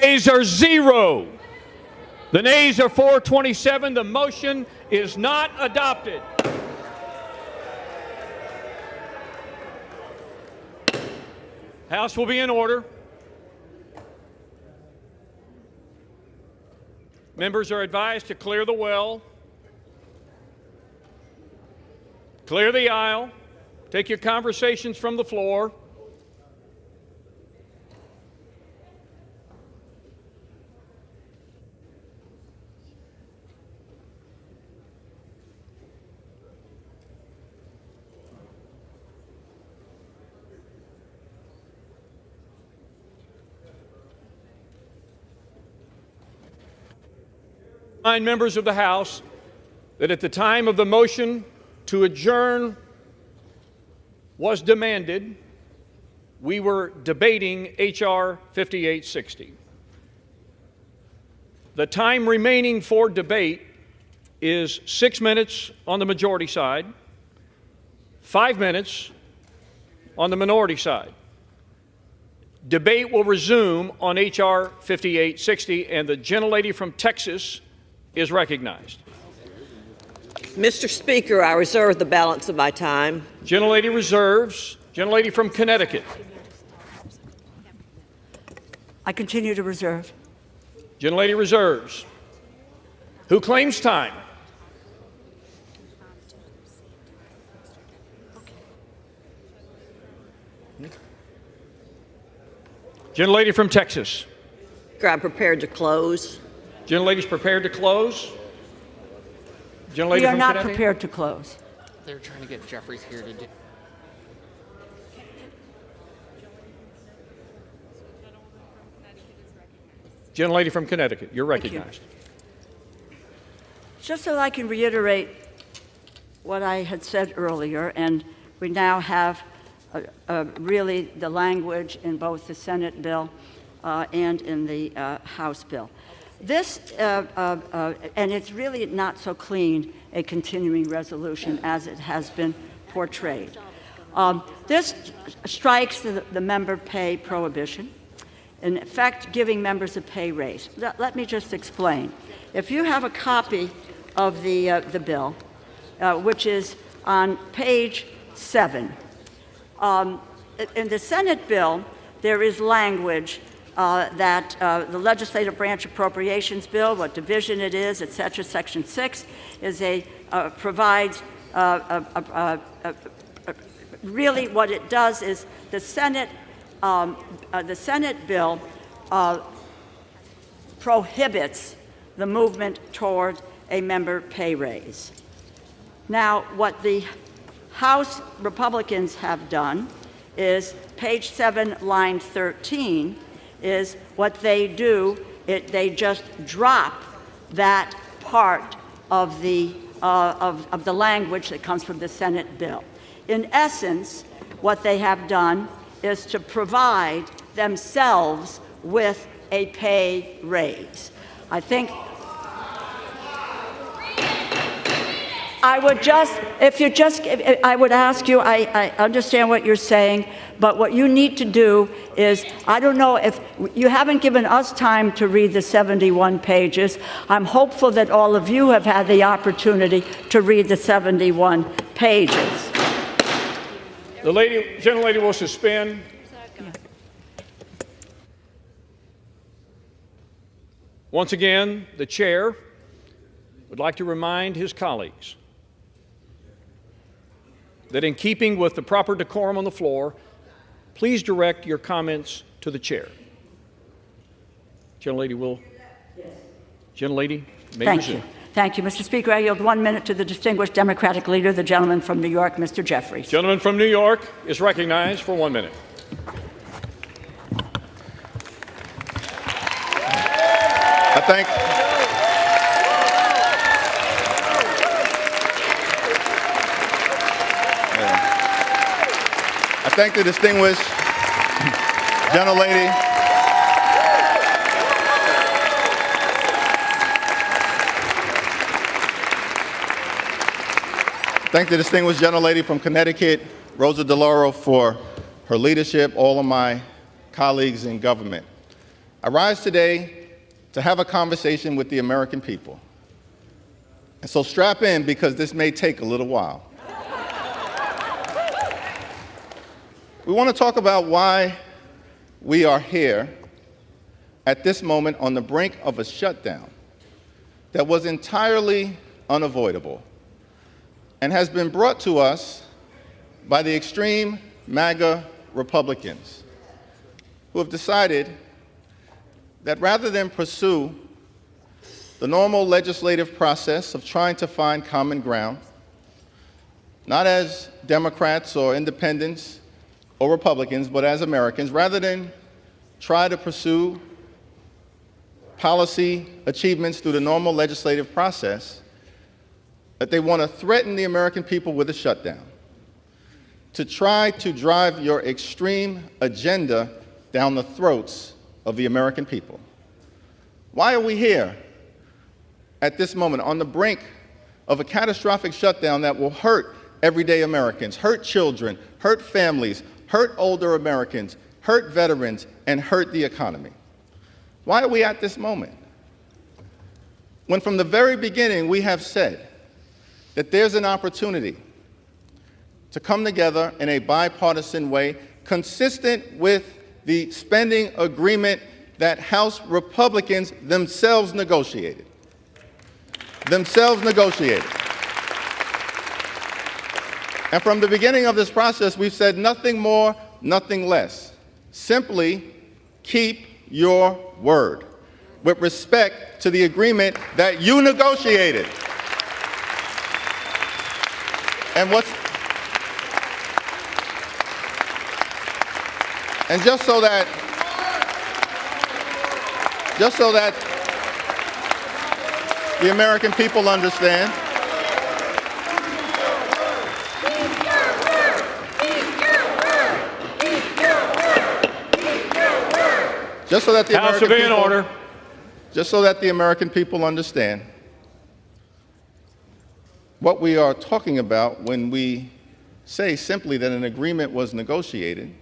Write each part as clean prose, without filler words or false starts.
Nays are 0. The nays are 427. The motion is not adopted. House will be in order. Members are advised to clear the well, clear the aisle, take your conversations from the floor. Remind members of the House that at the time of the motion to adjourn was demanded, we were debating H.R. 5860. The time remaining for debate is 6 minutes on the majority side, 5 minutes on the minority side. Debate will resume on H.R. 5860, and the gentlelady from Texas is recognized. Mr. Speaker, I reserve the balance of my time. Gentlelady reserves. Gentlelady from Connecticut. I continue to reserve. Gentlelady reserves. Who claims time? Gentlelady from Texas. I'm prepared to close. Gentlelady's prepared to close. Gentlelady We are from not Connecticut? prepared to close. They're trying to get Jeffries here to do. Gentlelady from Connecticut, you're recognized. Just so I can reiterate what I had said earlier, and we now have really the language in both the Senate bill and in the House bill. This, and it's really not so clean, a continuing resolution as it has been portrayed. This strikes the member pay prohibition, in effect giving members a pay raise. Let me just explain. If you have a copy of the bill, which is on page 7, in the Senate bill, there is language that the legislative branch appropriations bill, what division it is, et cetera, section 6, is provides really what it does is the Senate bill prohibits the movement toward a member pay raise. Now, what the House Republicans have done is page 7, line 13, is what they do, they just drop that part of the language that comes from the Senate bill. In essence, what they have done is to provide themselves with a pay raise. I think I would ask you, I understand what you're saying, but what you need to do is, I don't know if you haven't given us time to read the 71 pages. I'm hopeful that all of you have had the opportunity to read the 71 pages. The gentlelady will suspend. Once again, the chair would like to remind his colleagues that in keeping with the proper decorum on the floor, please direct your comments to the chair. Gentlelady will. Gentlelady may resume. Thank you, Mr. Speaker. I yield 1 minute to the distinguished Democratic leader, the gentleman from New York, Mr. Jeffries. Gentleman from New York is recognized for 1 minute. I thank the distinguished gentlelady. Thank the distinguished gentlelady from Connecticut, Rosa DeLauro, for her leadership, all of my colleagues in government. I rise today to have a conversation with the American people. And so strap in, because this may take a little while. We want to talk about why we are here at this moment on the brink of a shutdown that was entirely unavoidable and has been brought to us by the extreme MAGA Republicans, who have decided that rather than pursue the normal legislative process of trying to find common ground, not as Democrats or independents or Republicans, but as Americans, rather than try to pursue policy achievements through the normal legislative process, that they want to threaten the American people with a shutdown, to try to drive your extreme agenda down the throats of the American people. Why are we here at this moment on the brink of a catastrophic shutdown that will hurt everyday Americans, hurt children, hurt families, hurt older Americans, hurt veterans, and hurt the economy? Why are we at this moment? When from the very beginning we have said that there's an opportunity to come together in a bipartisan way consistent with the spending agreement that House Republicans themselves negotiated. And from the beginning of this process, we've said nothing more, nothing less. Simply keep your word with respect to the agreement that you negotiated. And just so that the American people understand, just so that the American people understand what we are talking about when we say simply that an agreement was negotiated.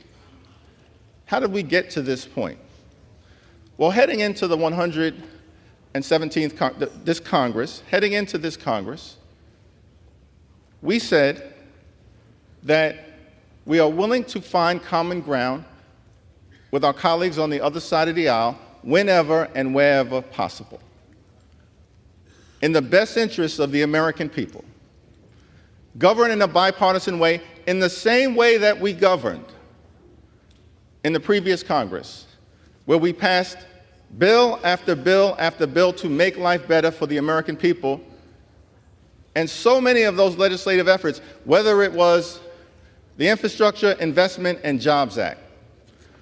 How did we get to this point? Well, heading into the 117th this Congress, we said that we are willing to find common ground with our colleagues on the other side of the aisle whenever and wherever possible, in the best interests of the American people. Govern in a bipartisan way, in the same way that we governed in the previous Congress, where we passed bill after bill after bill to make life better for the American people. And so many of those legislative efforts, whether it was the Infrastructure Investment and Jobs Act,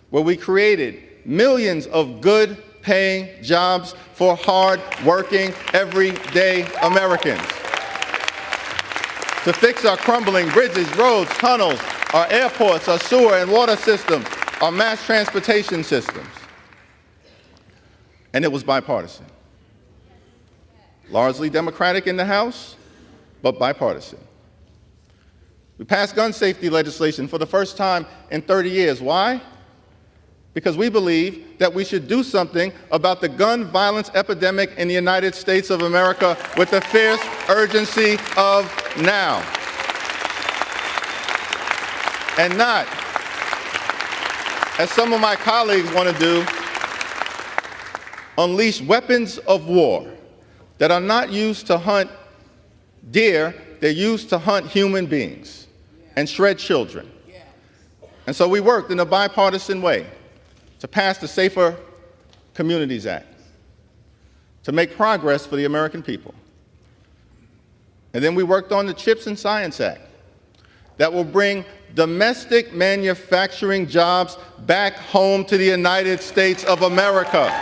where we created millions of good-paying jobs for hard-working, everyday Americans, to fix our crumbling bridges, roads, tunnels, our airports, our sewer and water systems, our mass transportation systems. And it was bipartisan. Largely Democratic in the House, but bipartisan. We passed gun safety legislation for the first time in 30 years. Why? Because we believe that we should do something about the gun violence epidemic in the United States of America with the fierce urgency of now. And not, as some of my colleagues want to do, unleash weapons of war that are not used to hunt deer, they're used to hunt human beings and shred children. And so we worked in a bipartisan way to pass the Safer Communities Act, to make progress for the American people. And then we worked on the CHIPS and Science Act that will bring domestic manufacturing jobs back home to the United States of America,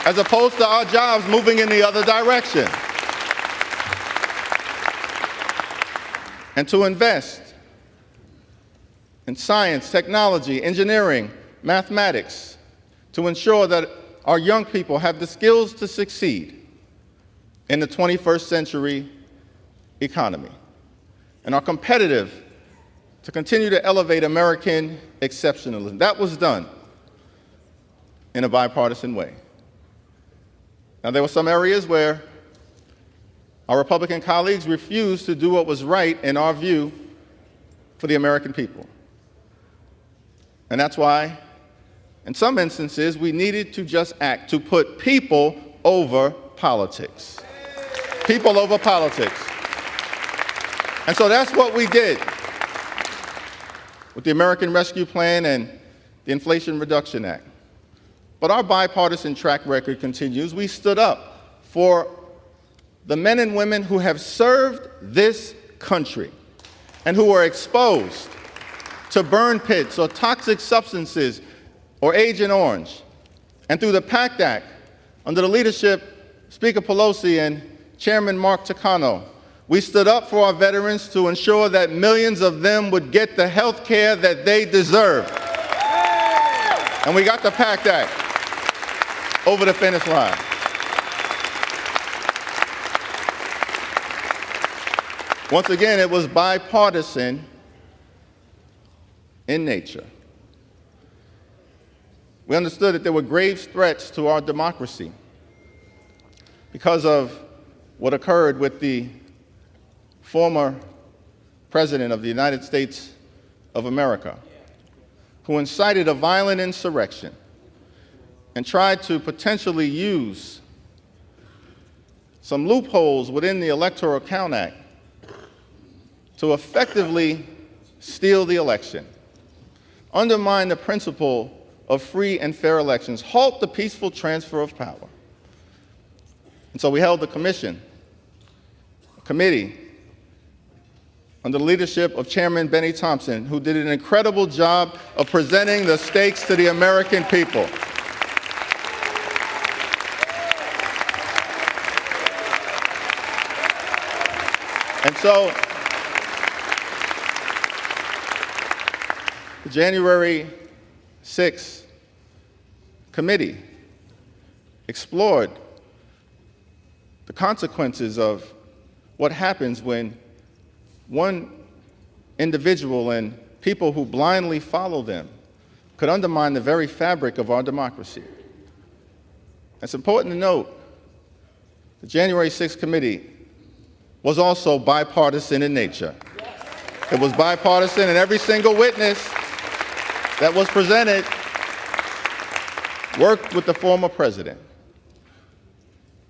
as opposed to our jobs moving in the other direction. And to invest in science, technology, engineering, mathematics, to ensure that our young people have the skills to succeed in the 21st century economy and are competitive to continue to elevate American exceptionalism. That was done in a bipartisan way. Now, there were some areas where our Republican colleagues refused to do what was right, in our view, for the American people. And that's why, in some instances, we needed to just act to put people over politics. People over politics. And so that's what we did with the American Rescue Plan and the Inflation Reduction Act. But our bipartisan track record continues. We stood up for the men and women who have served this country and who are exposed to burn pits or toxic substances or Agent Orange. And through the PACT Act, under the leadership of Speaker Pelosi and Chairman Mark Takano, we stood up for our veterans to ensure that millions of them would get the health care that they deserve. And we got the PACT Act over the finish line. Once again, it was bipartisan in nature. We understood that there were grave threats to our democracy because of what occurred with the former President of the United States of America, who incited a violent insurrection and tried to potentially use some loopholes within the Electoral Count Act to effectively steal the election, undermine the principle of free and fair elections, halt the peaceful transfer of power. And so we held a committee under the leadership of Chairman Benny Thompson, who did an incredible job of presenting the stakes to the American people. And so, the January 6th committee explored the consequences of what happens when one individual and people who blindly follow them could undermine the very fabric of our democracy. It's important to note the January 6th committee was also bipartisan in nature. It was bipartisan, and every single witness that was presented worked with the former president.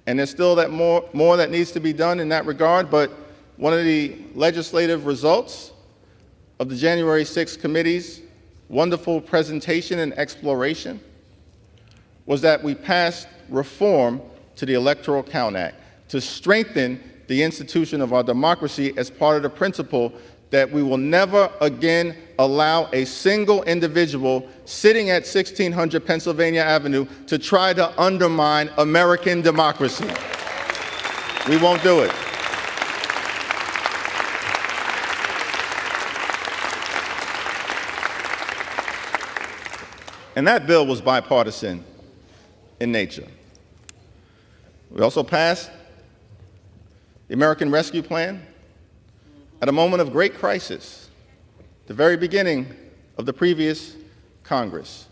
And there's still more that needs to be done in that regard, but one of the legislative results of the January 6th committee's wonderful presentation and exploration was that we passed reform to the Electoral Count Act to strengthen the institution of our democracy as part of the principle that we will never again allow a single individual sitting at 1600 Pennsylvania Avenue to try to undermine American democracy. We won't do it. And that bill was bipartisan in nature. We also passed the American Rescue Plan at a moment of great crisis, the very beginning of the previous Congress.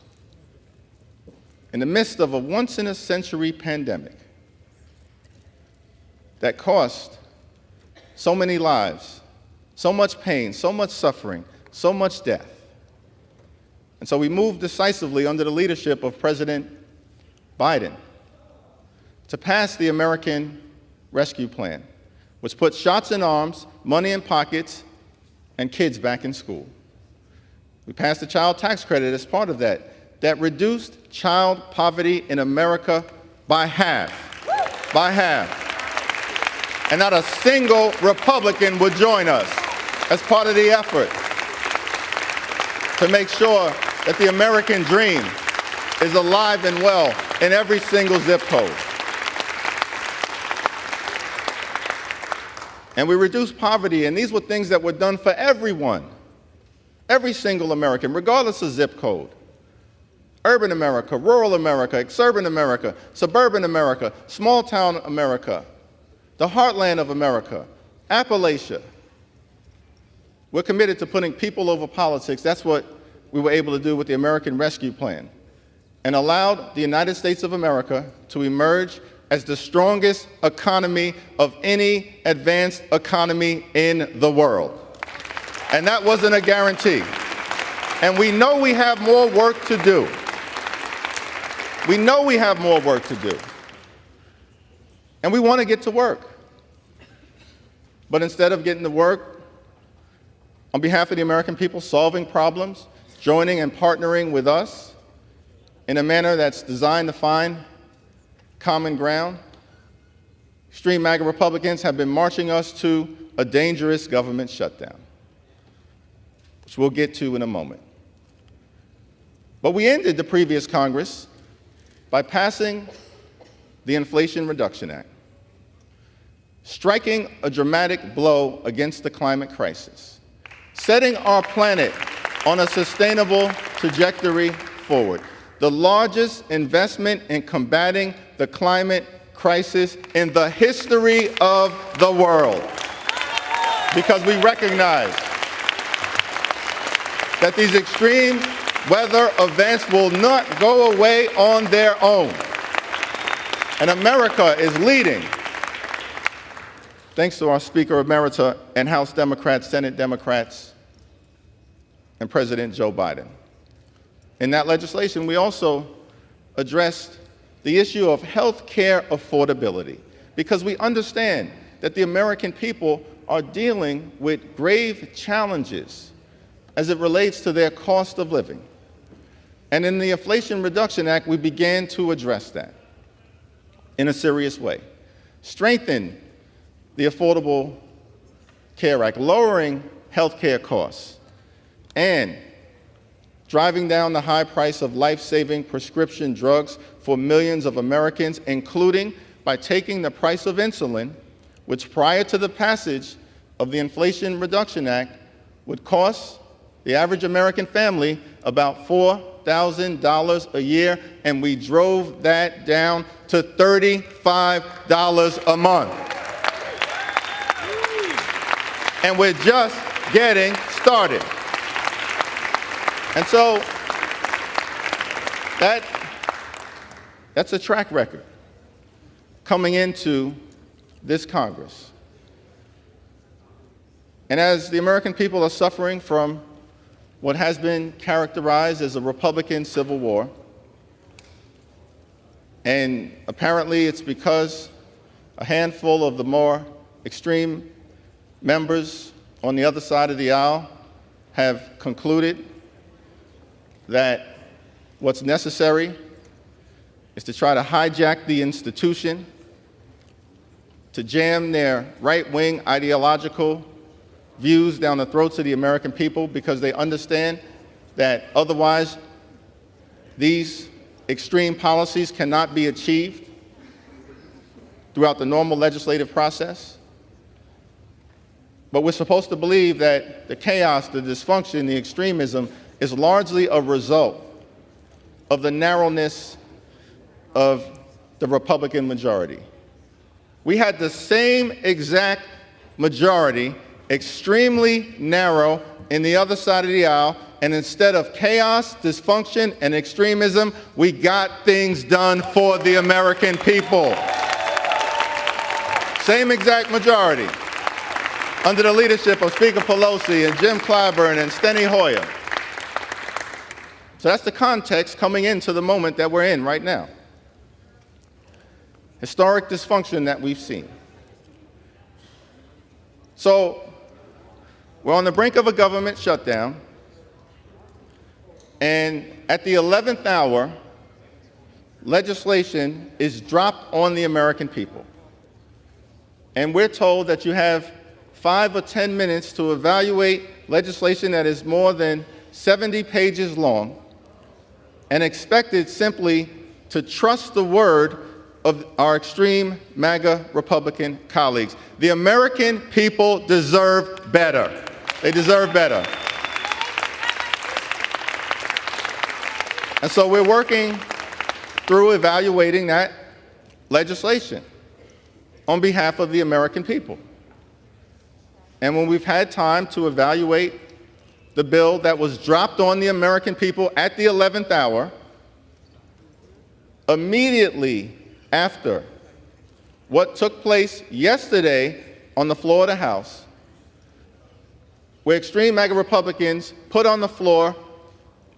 In the midst of a once-in-a-century pandemic that cost so many lives, so much pain, so much suffering, so much death. And so we moved decisively under the leadership of President Biden to pass the American Rescue Plan, which put shots in arms, money in pockets, and kids back in school. We passed the child tax credit as part of that, that reduced child poverty in America by half. By half. And not a single Republican would join us as part of the effort to make sure that the American dream is alive and well in every single zip code. And we reduced poverty, and these were things that were done for everyone, every single American, regardless of zip code. Urban America, rural America, exurban America, suburban America, small town America, the heartland of America, Appalachia. We're committed to putting people over politics. That's what we were able to do with the American Rescue Plan, and allowed the United States of America to emerge as the strongest economy of any advanced economy in the world. And that wasn't a guarantee. And we know we have more work to do. We know we have more work to do. And we want to get to work. But instead of getting to work on behalf of the American people, solving problems, joining and partnering with us in a manner that's designed to find common ground, extreme MAGA Republicans have been marching us to a dangerous government shutdown, which we'll get to in a moment. But we ended the previous Congress by passing the Inflation Reduction Act, striking a dramatic blow against the climate crisis, setting our planet on a sustainable trajectory forward, the largest investment in combating the climate crisis in the history of the world, because we recognize that these extreme weather events will not go away on their own. And America is leading, thanks to our Speaker Emerita and House Democrats, Senate Democrats, and President Joe Biden. In that legislation, we also addressed the issue of health care affordability, because we understand that the American people are dealing with grave challenges as it relates to their cost of living. And in the Inflation Reduction Act, we began to address that in a serious way. Strengthen the Affordable Care Act, lowering health care costs, and driving down the high price of life-saving prescription drugs for millions of Americans, including by taking the price of insulin, which prior to the passage of the Inflation Reduction Act would cost the average American family about $4,000 a year, and we drove that down to $35 a month. And we're just getting started. And so that's a track record coming into this Congress. And as the American people are suffering from what has been characterized as a Republican civil war, and apparently it's because a handful of the more extreme members on the other side of the aisle have concluded that what's necessary is to try to hijack the institution, to jam their right-wing ideological views down the throats of the American people, because they understand that otherwise these extreme policies cannot be achieved throughout the normal legislative process. But we're supposed to believe that the chaos, the dysfunction, the extremism is largely a result of the narrowness of the Republican majority. We had the same exact majority, extremely narrow, in the other side of the aisle, and instead of chaos, dysfunction, and extremism, we got things done for the American people. Same exact majority, under the leadership of Speaker Pelosi and Jim Clyburn and Steny Hoyer. So that's the context coming into the moment that we're in right now. Historic dysfunction that we've seen. So we're on the brink of a government shutdown, and at the 11th hour, legislation is dropped on the American people. And we're told that you have 5 or 10 minutes to evaluate legislation that is more than 70 pages long, and expected simply to trust the word of our extreme MAGA Republican colleagues. The American people deserve better. They deserve better. And so we're working through evaluating that legislation on behalf of the American people. and when we've had time to evaluate the bill that was dropped on the American people at the 11th hour, immediately after what took place yesterday on the floor of the House, where extreme MAGA Republicans put on the floor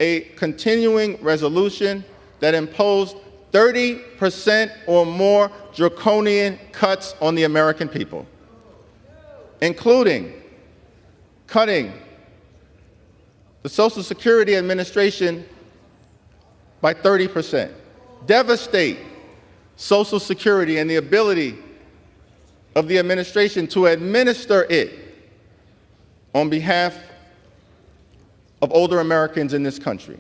a continuing resolution that imposed 30% or more draconian cuts on the American people, including cutting the Social Security Administration by 30%, devastate Social Security and the ability of the administration to administer it on behalf of older Americans in this country.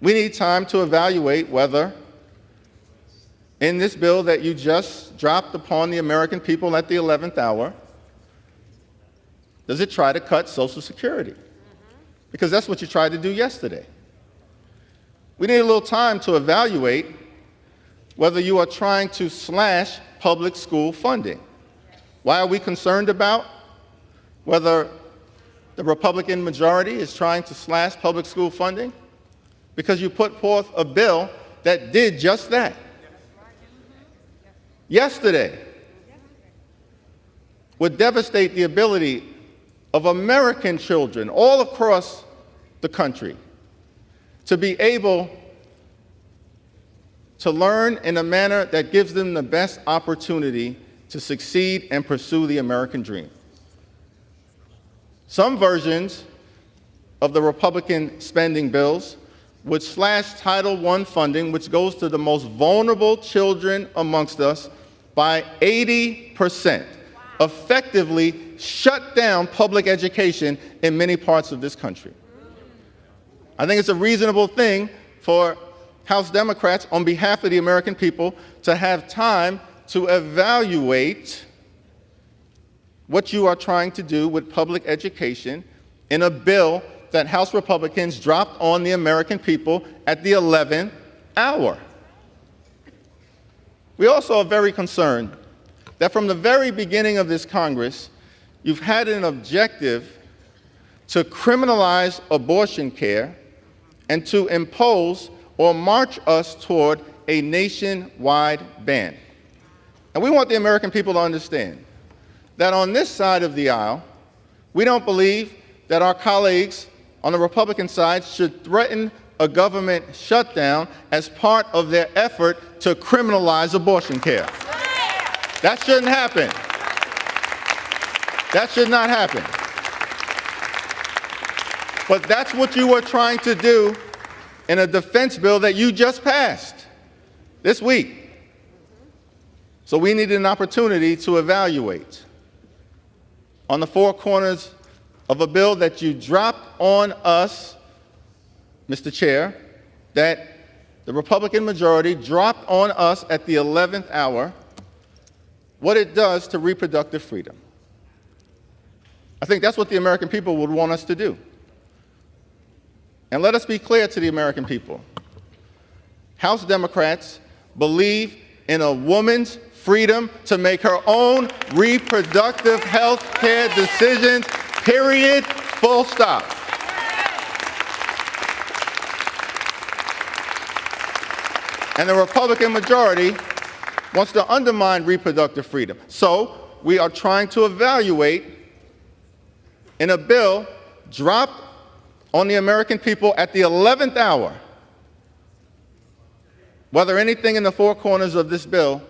We need time to evaluate whether, in this bill that you just dropped upon the American people at the 11th hour, does it try to cut Social Security? Because that's what you tried to do yesterday. We need a little time to evaluate whether you are trying to slash public school funding. Why are we concerned about whether the Republican majority is trying to slash public school funding? Because you put forth a bill that did just that. Yesterday would devastate the ability of American children all across the country to be able to learn in a manner that gives them the best opportunity to succeed and pursue the American dream. Some versions of the Republican spending bills would slash Title I funding, which goes to the most vulnerable children amongst us, by 80%, effectively shut down public education in many parts of this country. I think it's a reasonable thing for House Democrats, on behalf of the American people, to have time to evaluate what you are trying to do with public education in a bill that House Republicans dropped on the American people at the 11th hour. We also are very concerned that from the very beginning of this Congress, you've had an objective to criminalize abortion care and to impose or march us toward a nationwide ban. And we want the American people to understand that on this side of the aisle, we don't believe that our colleagues on the Republican side should threaten a government shutdown as part of their effort to criminalize abortion care. That shouldn't happen. That should not happen. But that's what you were trying to do in a defense bill that you just passed this week. So we needed an opportunity to evaluate on the four corners of a bill that you dropped on us, Mr. Chair, that the Republican majority dropped on us at the 11th hour, what it does to reproductive freedom. I think that's what the American people would want us to do. And let us be clear to the American people. House Democrats believe in a woman's freedom to make her own reproductive health care decisions, period, full stop. And the Republican majority wants to undermine reproductive freedom. So we are trying to evaluate in a bill dropped on the American people at the 11th hour whether anything in the four corners of this bill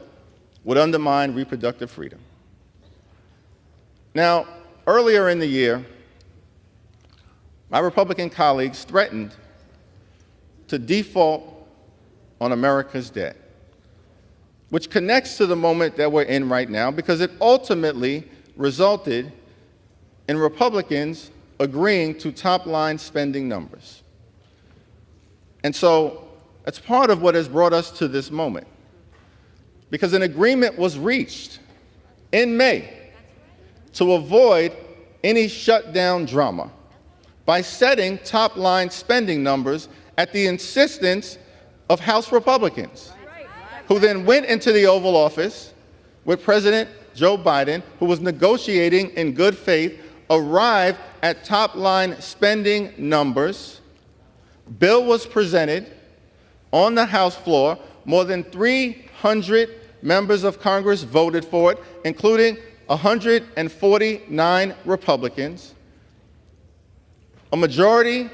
would undermine reproductive freedom. Now, earlier in the year, my Republican colleagues threatened to default on America's debt, which connects to the moment that we're in right now because it ultimately resulted in Republicans agreeing to top-line spending numbers. And so it's part of what has brought us to this moment, because an agreement was reached in May to avoid any shutdown drama by setting top-line spending numbers at the insistence of House Republicans, who then went into the Oval Office with President Joe Biden, who was negotiating in good faith, arrived at top-line spending numbers. Bill was presented on the House floor. More than 300 members of Congress voted for it, including 149 Republicans. A majority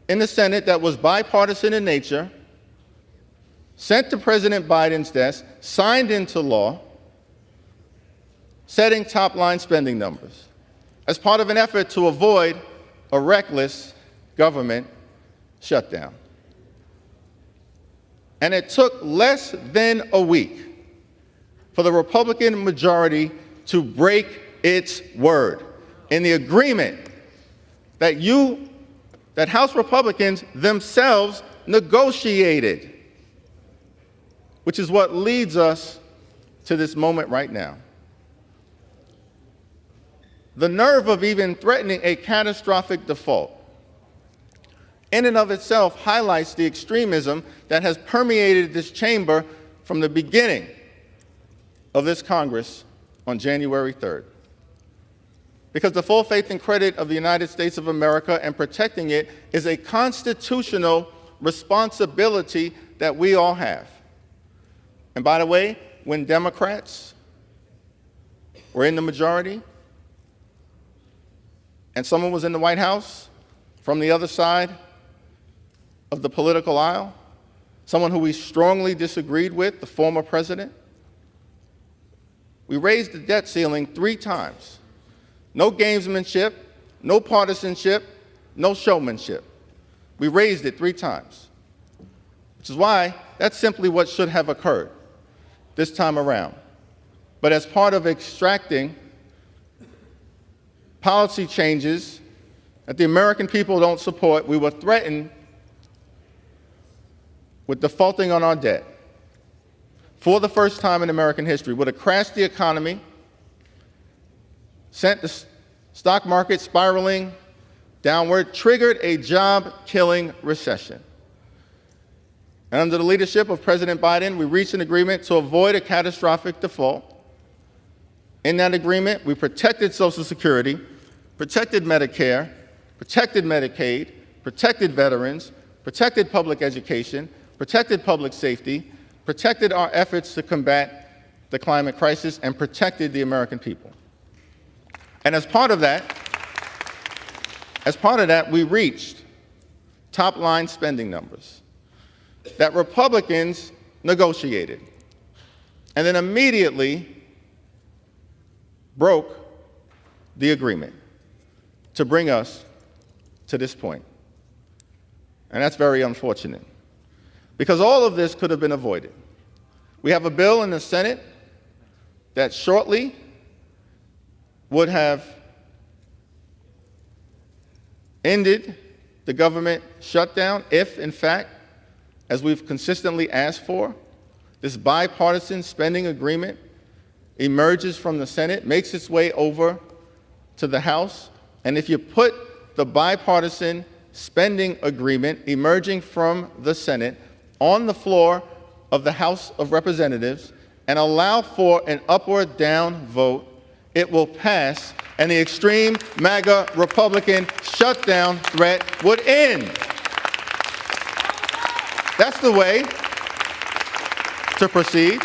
in the Senate that was bipartisan in nature, sent to President Biden's desk, signed into law, setting top-line spending numbers as part of an effort to avoid a reckless government shutdown. And it took less than a week for the Republican majority to break its word in the agreement that House Republicans themselves negotiated, which is what leads us to this moment right now. The nerve of even threatening a catastrophic default in and of itself highlights the extremism that has permeated this chamber from the beginning of this Congress on January 3rd. Because the full faith and credit of the United States of America and protecting it is a constitutional responsibility that we all have. And by the way, when Democrats were in the majority and someone was in the White House from the other side of the political aisle, someone who we strongly disagreed with, the former president, we raised the debt ceiling 3 times. No gamesmanship, no partisanship, no showmanship. We raised it 3 times, which is why that's simply what should have occurred this time around. But as part of extracting policy changes that the American people don't support, we were threatened with defaulting on our debt for the first time in American history, would have crashed the economy, sent the stock market spiraling downward, triggered a job-killing recession. And under the leadership of President Biden, we reached an agreement to avoid a catastrophic default. In that agreement, we protected Social Security, protected Medicare, protected Medicaid, protected veterans, protected public education, protected public safety, protected our efforts to combat the climate crisis, and protected the American people. And as part of that, we reached top-line spending numbers that Republicans negotiated and then immediately broke the agreement to bring us to this point. And that's very unfortunate, because all of this could have been avoided. We have a bill in the Senate that shortly would have ended the government shutdown if, in fact, as we've consistently asked for, this bipartisan spending agreement emerges from the Senate, makes its way over to the House, and if you put the bipartisan spending agreement emerging from the Senate on the floor of the House of Representatives and allow for an up or down vote, it will pass, and the extreme MAGA Republican shutdown threat would end. That's the way to proceed.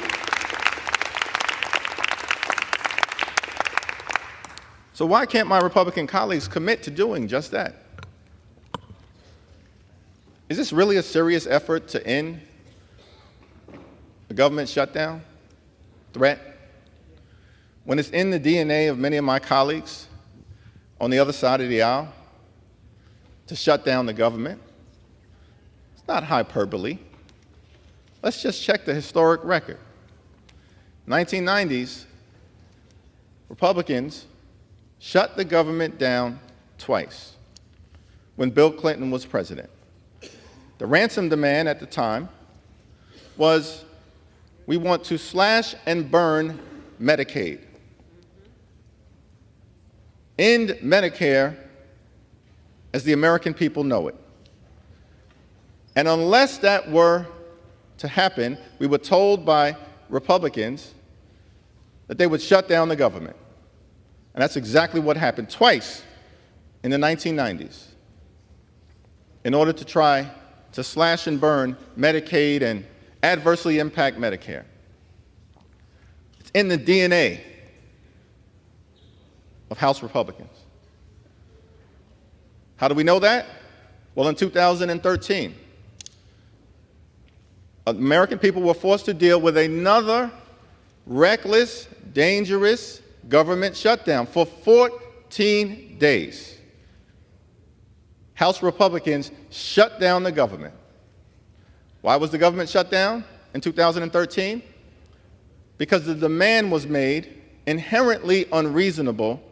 So why can't my Republican colleagues commit to doing just that? Is this really a serious effort to end the government shutdown threat, when it's in the DNA of many of my colleagues on the other side of the aisle to shut down the government? It's not hyperbole. Let's just check the historic record. 1990s, Republicans shut the government down twice when Bill Clinton was president. The ransom demand at the time was, we want to slash and burn Medicaid, end Medicare as the American people know it. And unless that were to happen, we were told by Republicans that they would shut down the government. And that's exactly what happened twice in the 1990s in order to try to slash and burn Medicaid and adversely impact Medicare. It's in the DNA of House Republicans. How do we know that? Well, in 2013, American people were forced to deal with another reckless, dangerous government shutdown for 14 days. House Republicans shut down the government. Why was the government shut down in 2013? Because the demand was made inherently unreasonable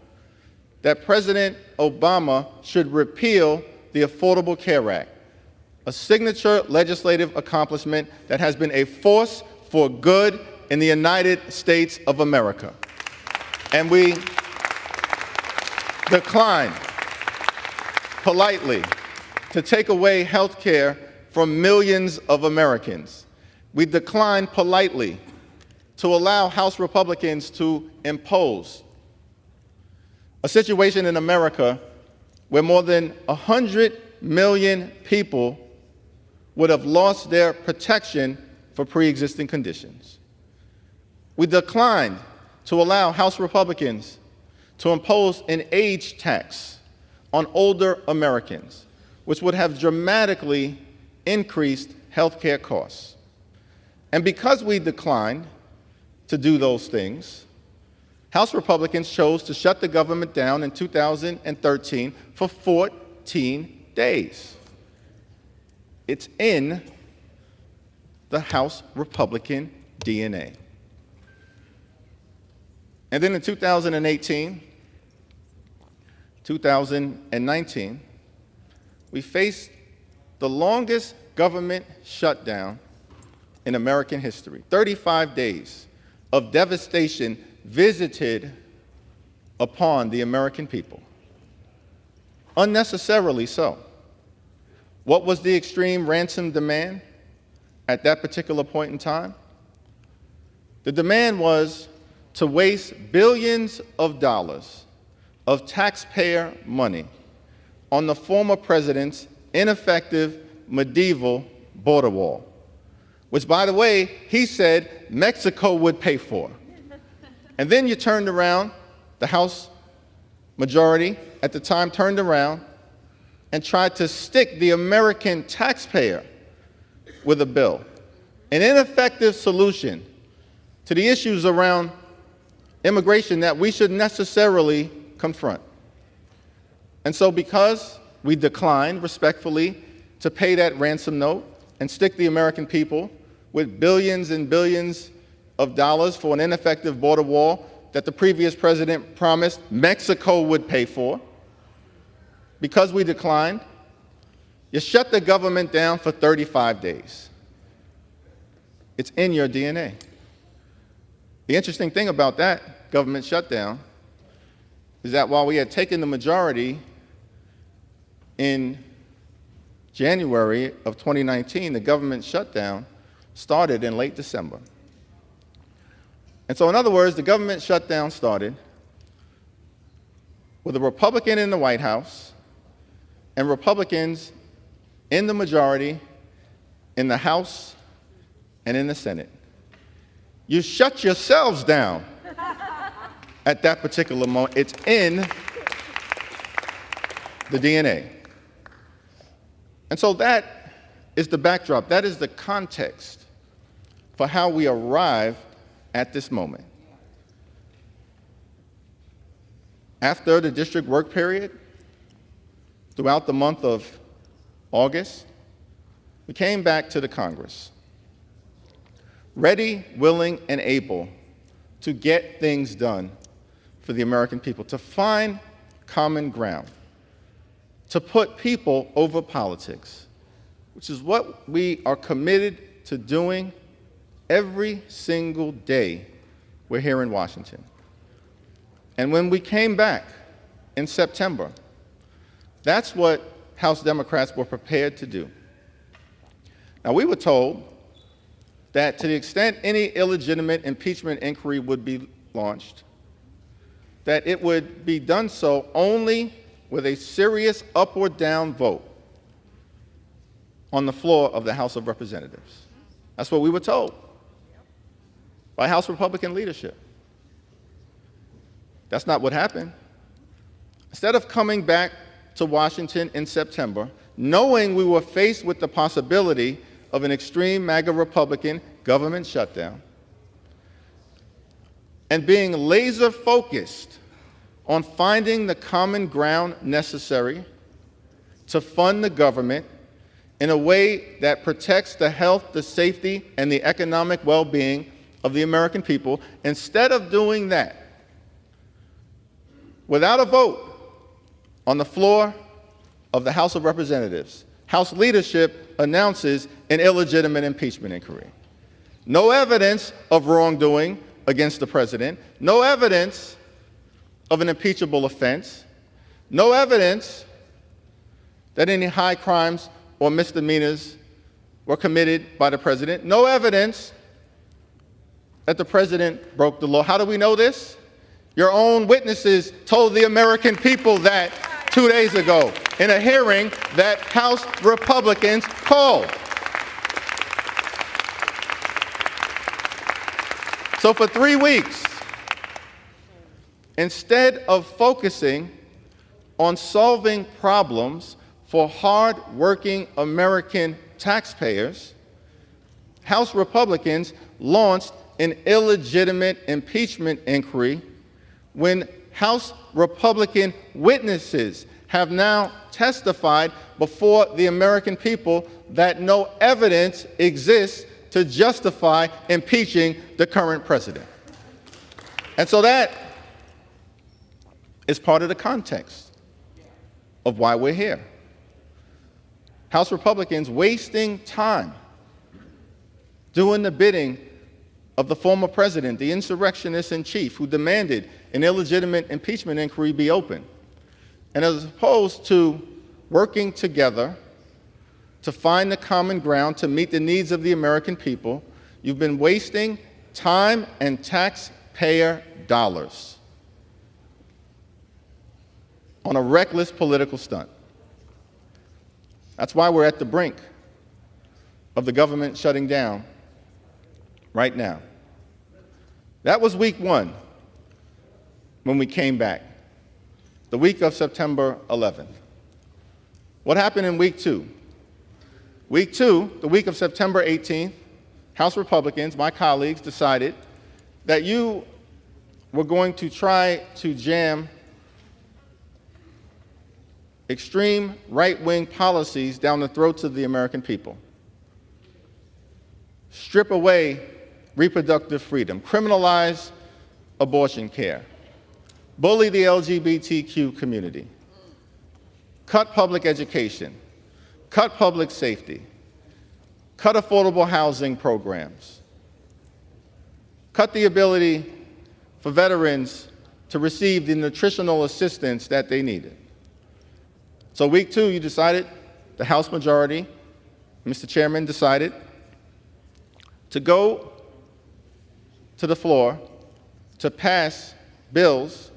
that President Obama should repeal the Affordable Care Act, a signature legislative accomplishment that has been a force for good in the United States of America. And we declined politely to take away health care from millions of Americans. We declined politely to allow House Republicans to impose a situation in America where more than 100 million people would have lost their protection for pre-existing conditions. We declined to allow House Republicans to impose an age tax on older Americans, which would have dramatically increased health care costs. And because we declined to do those things, House Republicans chose to shut the government down in 2013 for 14 days. It's in the House Republican DNA. And then in 2018, 2019, we faced the longest government shutdown in American history. 35 days of devastation visited upon the American people. Unnecessarily so. What was the extreme ransom demand at that particular point in time? The demand was to waste billions of dollars of taxpayer money on the former president's ineffective medieval border wall, which, by the way, he said Mexico would pay for. And then you turned around, the House majority at the time turned around and tried to stick the American taxpayer with a bill, an ineffective solution to the issues around immigration that we should necessarily confront. And so because we declined respectfully to pay that ransom note and stick the American people with billions and billions of dollars for an ineffective border wall that the previous president promised Mexico would pay for, because we declined, you shut the government down for 35 days. It's in your DNA. The interesting thing about that government shutdown is that while we had taken the majority in January of 2019, the government shutdown started in late December. And so, in other words, the government shutdown started with a Republican in the White House and Republicans in the majority in the House and in the Senate. You shut yourselves down at that particular moment. It's in the DNA. And so that is the backdrop. That is the context for how we arrive at this moment. After the district work period, throughout the month of August, we came back to the Congress, ready, willing, and able to get things done for the American people, to find common ground, to put people over politics, which is what we are committed to doing every single day we're here in Washington. And when we came back in September, that's what House Democrats were prepared to do. Now, we were told that to the extent any illegitimate impeachment inquiry would be launched, that it would be done so only with a serious up or down vote on the floor of the House of Representatives. That's what we were told by House Republican leadership. That's not what happened. Instead of coming back to Washington in September, knowing we were faced with the possibility of an extreme MAGA Republican government shutdown, and being laser focused on finding the common ground necessary to fund the government in a way that protects the health, the safety, and the economic well-being of the American people, instead of doing that, without a vote on the floor of the House of Representatives, House leadership announces an illegitimate impeachment inquiry. No evidence of wrongdoing against the president, no evidence of an impeachable offense, no evidence that any high crimes or misdemeanors were committed by the president, no evidence that the president broke the law. How do we know this? Your own witnesses told the American people that 2 days ago in a hearing that House Republicans called. So for 3 weeks, instead of focusing on solving problems for hard-working American taxpayers, House Republicans launched an illegitimate impeachment inquiry when House Republican witnesses have now testified before the American people that no evidence exists to justify impeaching the current president. And so that is part of the context of why we're here. House Republicans wasting time doing the bidding of the former president, the insurrectionist in chief, who demanded an illegitimate impeachment inquiry be opened. And as opposed to working together to find the common ground to meet the needs of the American people, you've been wasting time and taxpayer dollars on a reckless political stunt. That's why we're at the brink of the government shutting down right now. That was week one when we came back, the week of September 11th. What happened in week two? Week two, the week of September 18th, House Republicans, my colleagues, decided that you were going to try to jam extreme right-wing policies down the throats of the American people. Strip away reproductive freedom, criminalize abortion care, bully the LGBTQ community, cut public education, cut public safety, cut affordable housing programs, cut the ability for veterans to receive the nutritional assistance that they needed. So week two, you decided, the House majority, Mr. Chairman, decided to go to the floor to pass bills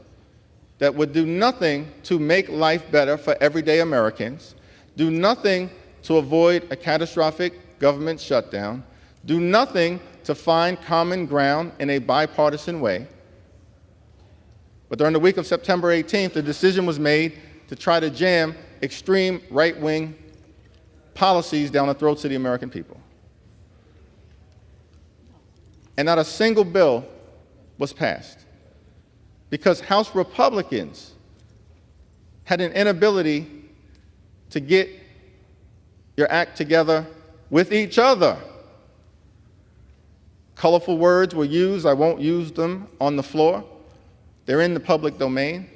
that would do nothing to make life better for everyday Americans, do nothing to avoid a catastrophic government shutdown, do nothing to find common ground in a bipartisan way. But during the week of September 18th, the decision was made to try to jam extreme right-wing policies down the throats of the American people. And not a single bill was passed because House Republicans had an inability to get your act together with each other. Colorful words were used. I won't use them on the floor. They're in the public domain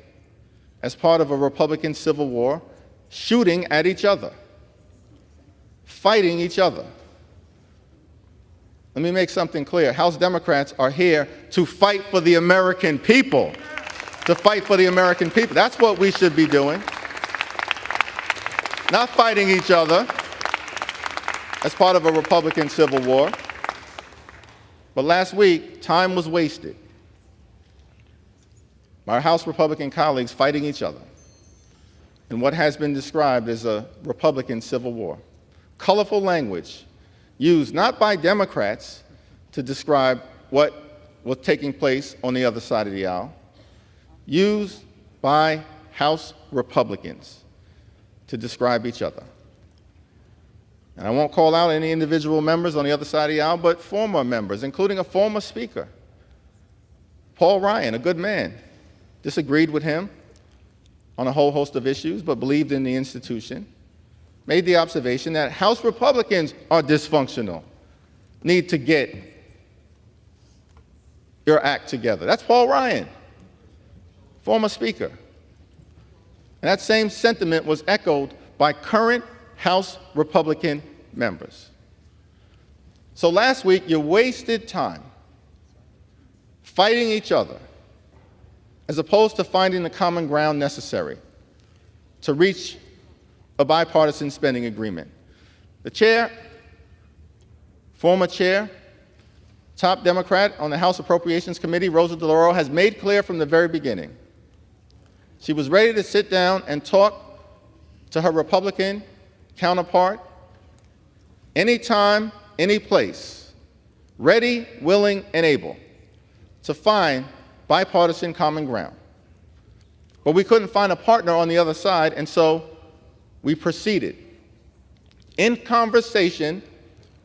as part of a Republican civil war, shooting at each other, fighting each other. Let me make something clear. House Democrats are here to fight for the American people, to fight for the American people. That's what we should be doing, not fighting each other as part of a Republican civil war. But last week, time was wasted our House Republican colleagues fighting each other in what has been described as a Republican civil war. Colorful language used not by Democrats to describe what was taking place on the other side of the aisle, used by House Republicans to describe each other. And I won't call out any individual members on the other side of the aisle, but former members, including a former speaker, Paul Ryan, a good man, disagreed with him on a whole host of issues, but believed in the institution, made the observation that House Republicans are dysfunctional, need to get your act together. That's Paul Ryan, former speaker. And that same sentiment was echoed by current House Republican members. So last week, you wasted time fighting each other as opposed to finding the common ground necessary to reach a bipartisan spending agreement. The chair, former chair, top Democrat on the House Appropriations Committee, Rosa DeLauro, has made clear from the very beginning she was ready to sit down and talk to her Republican counterpart anytime, any place, ready, willing, and able to find bipartisan common ground. But we couldn't find a partner on the other side, and so we proceeded in conversation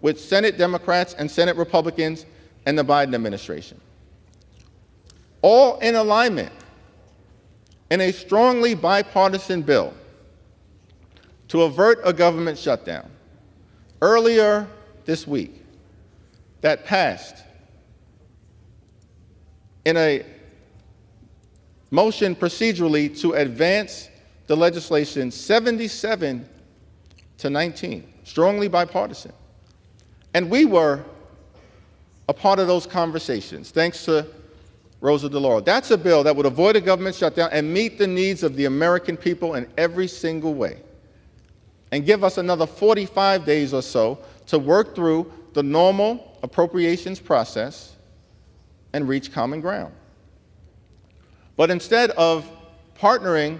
with Senate Democrats and Senate Republicans and the Biden administration, all in alignment in a strongly bipartisan bill to avert a government shutdown earlier this week that passed in a motion procedurally to advance the legislation 77 to 19, strongly bipartisan. And we were a part of those conversations, thanks to Rosa DeLauro. That's a bill that would avoid a government shutdown and meet the needs of the American people in every single way, and give us another 45 days or so to work through the normal appropriations process and reach common ground. But instead of partnering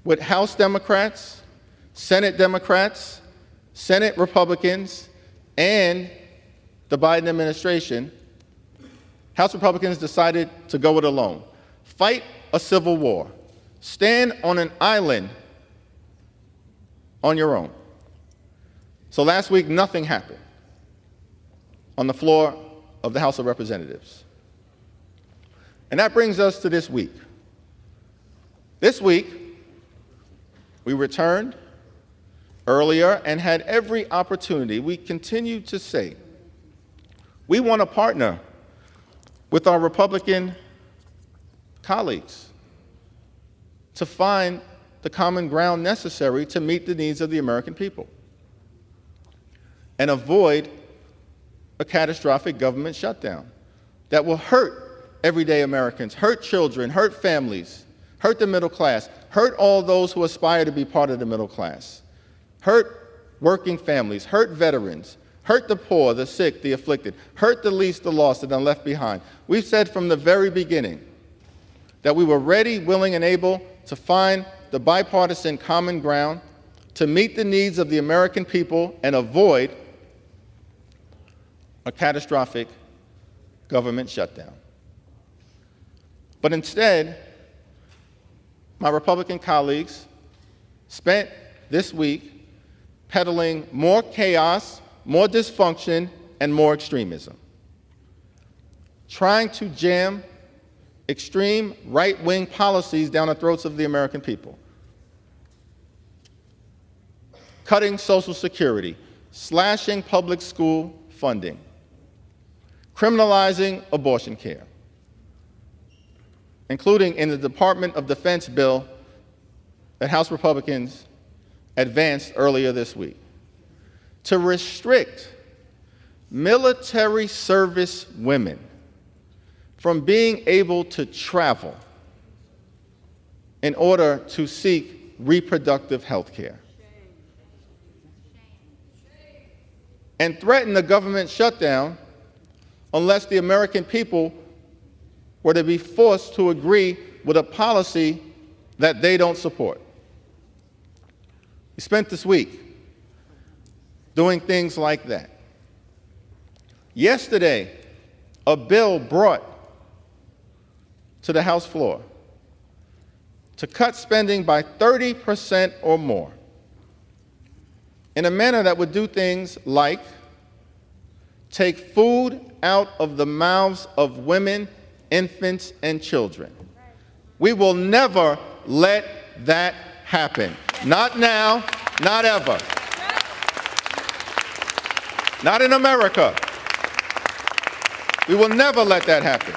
with House Democrats, Senate Democrats, Senate Republicans, and the Biden administration, House Republicans decided to go it alone. Fight a civil war. Stand on an island on your own. So last week, nothing happened on the floor of the House of Representatives. And that brings us to this week. This week, we returned earlier and had every opportunity. We continue to say, we want to partner with our Republican colleagues to find the common ground necessary to meet the needs of the American people and avoid a catastrophic government shutdown that will hurt everyday Americans, hurt children, hurt families, hurt the middle class, hurt all those who aspire to be part of the middle class, hurt working families, hurt veterans, hurt the poor, the sick, the afflicted, hurt the least, the lost, and the left behind. We've said from the very beginning that we were ready, willing, and able to find the bipartisan common ground to meet the needs of the American people and avoid a catastrophic government shutdown. But instead, my Republican colleagues spent this week peddling more chaos, more dysfunction, and more extremism, trying to jam extreme right-wing policies down the throats of the American people, cutting Social Security, slashing public school funding, criminalizing abortion care, including in the Department of Defense bill that House Republicans advanced earlier this week, to restrict military service women from being able to travel in order to seek reproductive health care, and threaten a government shutdown unless the American people were to be forced to agree with a policy that they don't support. We spent this week doing things like that. Yesterday, a bill brought to the House floor to cut spending by 30% or more in a manner that would do things like take food out of the mouths of women, infants, and children. We will never let that happen. Not now, not ever. Not in America. We will never let that happen.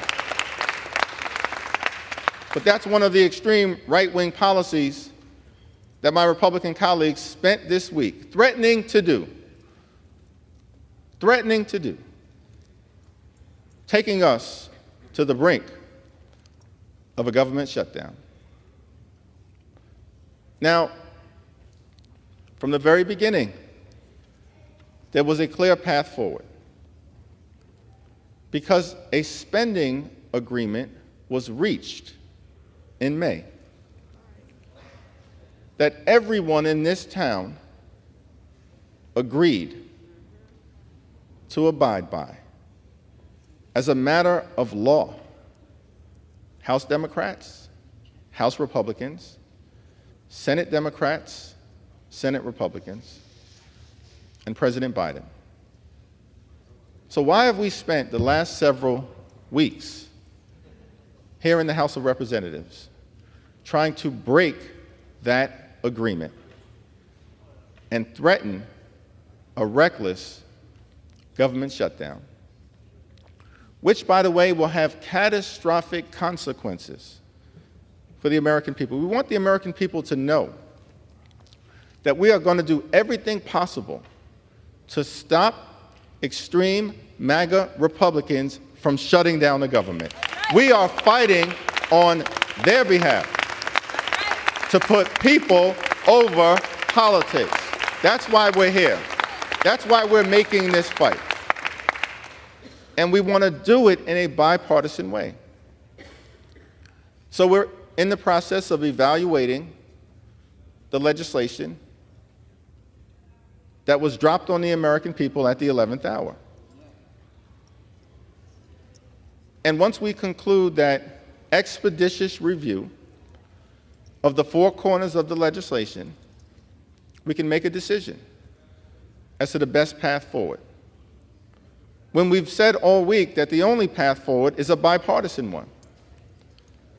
But that's one of the extreme right-wing policies that my Republican colleagues spent this week threatening to do, taking us to the brink of a government shutdown. Now, from the very beginning, there was a clear path forward because a spending agreement was reached in May that everyone in this town agreed to abide by as a matter of law. House Democrats, House Republicans, Senate Democrats, Senate Republicans, and President Biden. So why have we spent the last several weeks here in the House of Representatives trying to break that agreement and threaten a reckless government shutdown, which, by the way, will have catastrophic consequences for the American people? We want the American people to know that we are going to do everything possible to stop extreme MAGA Republicans from shutting down the government. We are fighting on their behalf to put people over politics. That's why we're here. That's why we're making this fight. And we want to do it in a bipartisan way. So we're in the process of evaluating the legislation that was dropped on the American people at the 11th hour. And once we conclude that expeditious review of the four corners of the legislation, we can make a decision as to the best path forward. When we've said all week that the only path forward is a bipartisan one.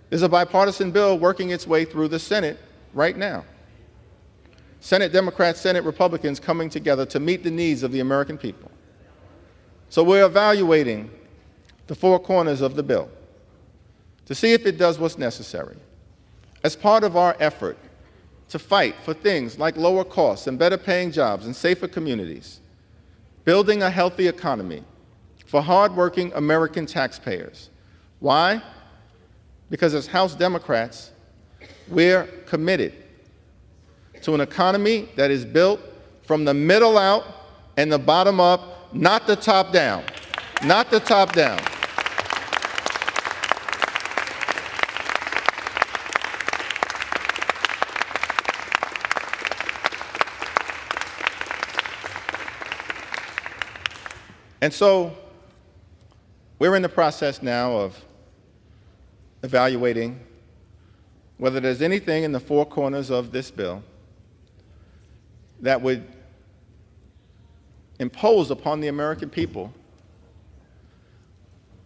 There's a bipartisan bill working its way through the Senate right now. Senate Democrats, Senate Republicans coming together to meet the needs of the American people. So we're evaluating the four corners of the bill to see if it does what's necessary as part of our effort to fight for things like lower costs and better paying jobs and safer communities, building a healthy economy for hardworking American taxpayers. Why? Because as House Democrats, we're committed to an economy that is built from the middle out and the bottom up, not the top down. Not the top down. And so we're in the process now of evaluating whether there's anything in the four corners of this bill that would impose upon the American people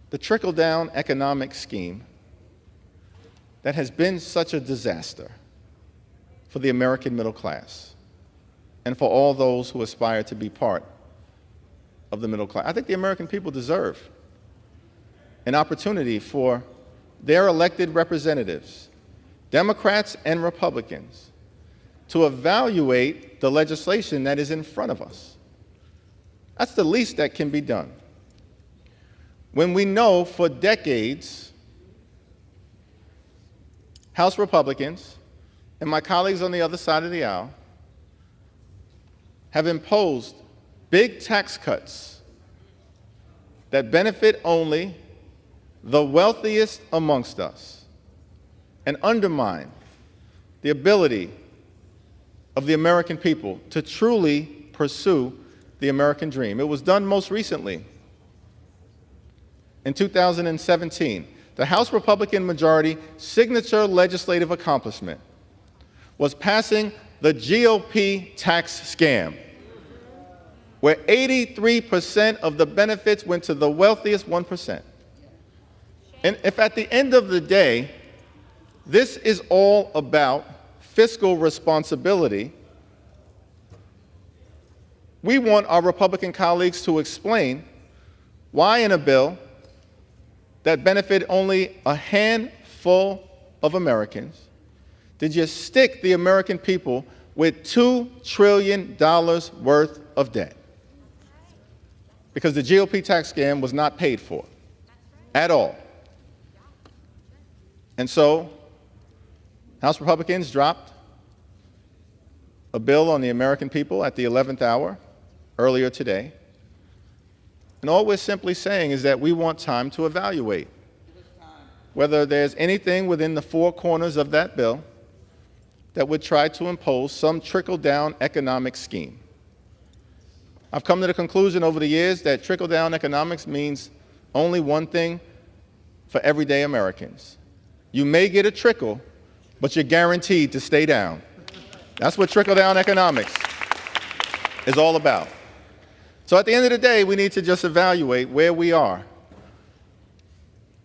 the trickle-down economic scheme that has been such a disaster for the American middle class and for all those who aspire to be part of the middle class. I think the American people deserve an opportunity for their elected representatives, Democrats and Republicans, to evaluate the legislation that is in front of us. That's the least that can be done. When we know for decades, House Republicans and my colleagues on the other side of the aisle have imposed big tax cuts that benefit only the wealthiest amongst us and undermine the ability of the American people to truly pursue the American dream. It was done most recently in 2017. The House Republican majority signature legislative accomplishment was passing the GOP tax scam, where 83% of the benefits went to the wealthiest 1%. And if at the end of the day, this is all about fiscal responsibility, we want our Republican colleagues to explain why in a bill that benefited only a handful of Americans did you stick the American people with $2 trillion worth of debt? Because the GOP tax scam was not paid for at all. And so, House Republicans dropped a bill on the American people at the 11th hour earlier today. And all we're simply saying is that we want time to evaluate whether there's anything within the four corners of that bill that would try to impose some trickle-down economic scheme. I've come to the conclusion over the years that trickle-down economics means only one thing for everyday Americans. You may get a trickle, but you're guaranteed to stay down. That's what trickle-down economics is all about. So at the end of the day, we need to just evaluate where we are.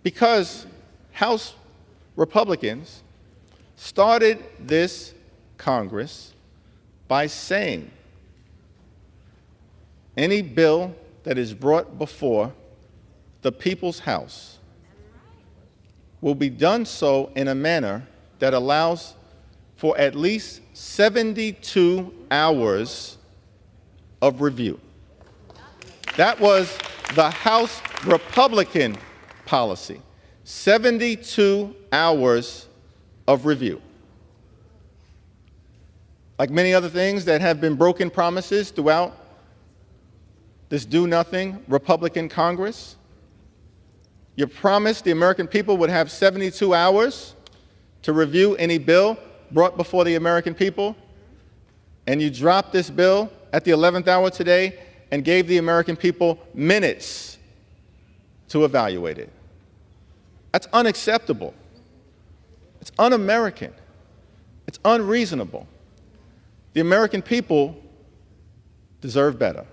Because House Republicans started this Congress by saying any bill that is brought before the People's House will be done so in a manner that allows for at least 72 hours of review. That was the House Republican policy, 72 hours of review. Like many other things that have been broken promises throughout this do-nothing Republican Congress, you promised the American people would have 72 hours to review any bill brought before the American people, and you dropped this bill at the 11th hour today and gave the American people minutes to evaluate it. That's unacceptable. It's un-American. It's unreasonable. The American people deserve better.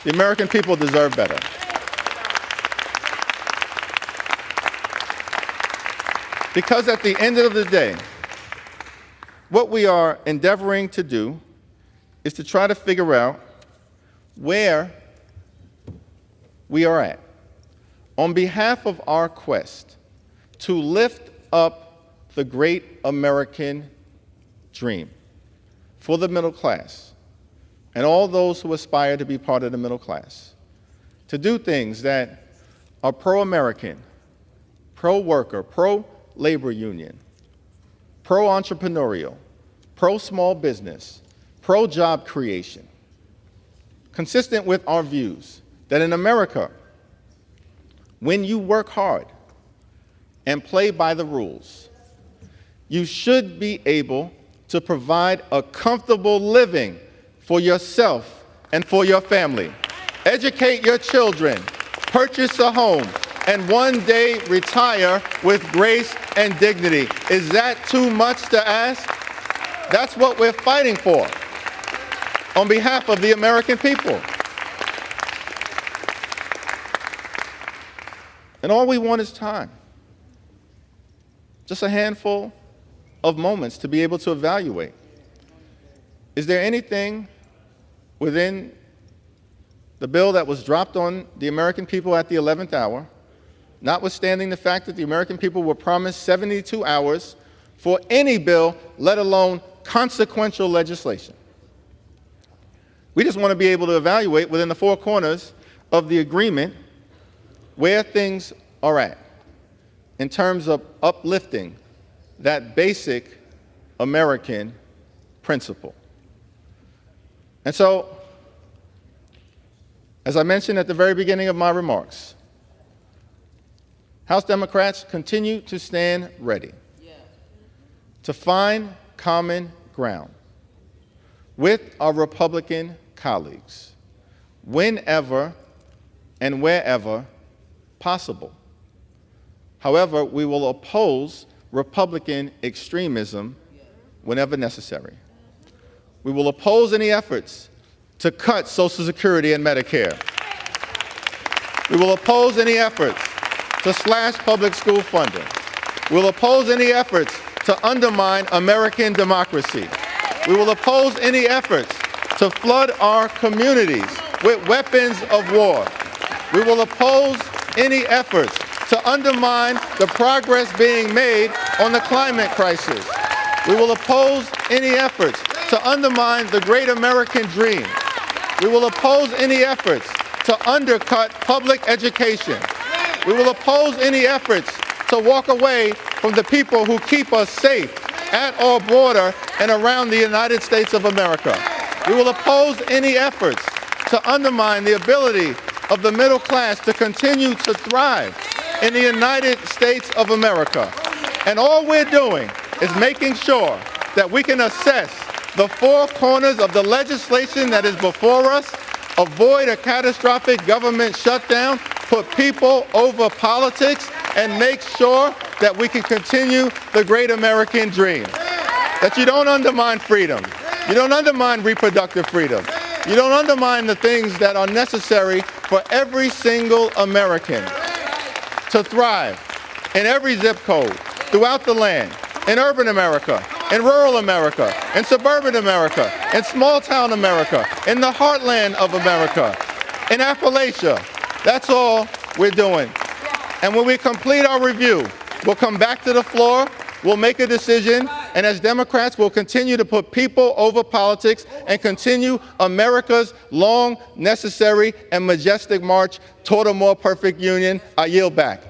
The American people deserve better. Because at the end of the day, what we are endeavoring to do is to try to figure out where we are at on behalf of our quest to lift up the great American dream for the middle class and all those who aspire to be part of the middle class, to do things that are pro-American, pro-worker, pro-labor union, pro-entrepreneurial, pro-small business, pro-job creation, consistent with our views that in America, when you work hard and play by the rules, you should be able to provide a comfortable living for yourself and for your family. Educate your children, purchase a home, and one day retire with grace and dignity. Is that too much to ask? That's what we're fighting for on behalf of the American people. And all we want is time. Just a handful of moments to be able to evaluate. Is there anything within the bill that was dropped on the American people at the 11th hour, notwithstanding the fact that the American people were promised 72 hours for any bill, let alone consequential legislation? We just want to be able to evaluate within the four corners of the agreement where things are at in terms of uplifting that basic American principle. And so, as I mentioned at the very beginning of my remarks, House Democrats continue to stand ready to find common ground with our Republican colleagues whenever and wherever possible. However, we will oppose Republican extremism whenever necessary. We will oppose any efforts to cut Social Security and Medicare. We will oppose any efforts to slash public school funding. We will oppose any efforts to undermine American democracy. We will oppose any efforts to flood our communities with weapons of war. We will oppose any efforts to undermine the progress being made on the climate crisis. We will oppose any efforts to undermine the great American dream. We will oppose any efforts to undercut public education. We will oppose any efforts to walk away from the people who keep us safe at our border and around the United States of America. We will oppose any efforts to undermine the ability of the middle class to continue to thrive in the United States of America. And all we're doing is making sure that we can assess the four corners of the legislation that is before us, avoid a catastrophic government shutdown, put people over politics, and make sure that we can continue the great American dream. That you don't undermine freedom. You don't undermine reproductive freedom. You don't undermine the things that are necessary for every single American to thrive in every zip code, throughout the land, in urban America, in rural America, in suburban America, in small-town America, in the heartland of America, in Appalachia. That's all we're doing. And when we complete our review, we'll come back to the floor, we'll make a decision, and as Democrats, we'll continue to put people over politics and continue America's long, necessary, and majestic march toward a more perfect union. I yield back.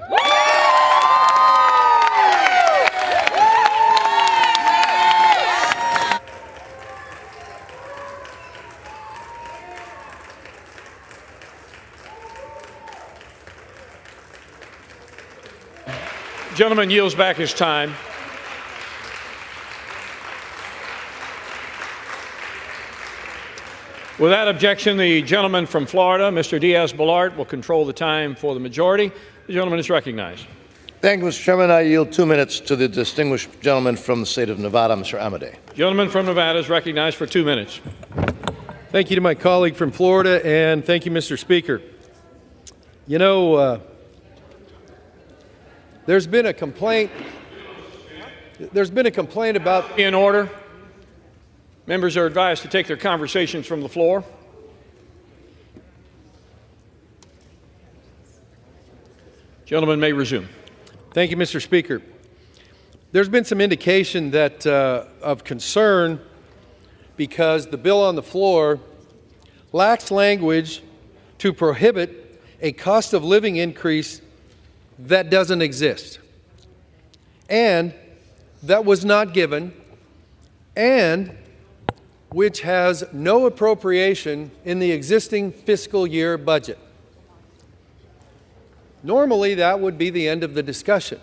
Gentleman yields back his time. Without objection, the gentleman from Florida, Mr. Diaz-Balart, will control the time for the majority. The gentleman is recognized. Thank you, Mr. Chairman. I yield 2 minutes to the distinguished gentleman from the state of Nevada, Mr. Amedee. Gentleman from Nevada is recognized for 2 minutes. Thank you to my colleague from Florida, and thank you, Mr. Speaker. You know, there's been a complaint about... In order. Members are advised to take their conversations from the floor. Gentleman may resume. Thank you, Mr. Speaker. There's been some indication that of concern because the bill on the floor lacks language to prohibit a cost of living increase that doesn't exist, and that was not given, and which has no appropriation in the existing fiscal year budget. Normally, that would be the end of the discussion.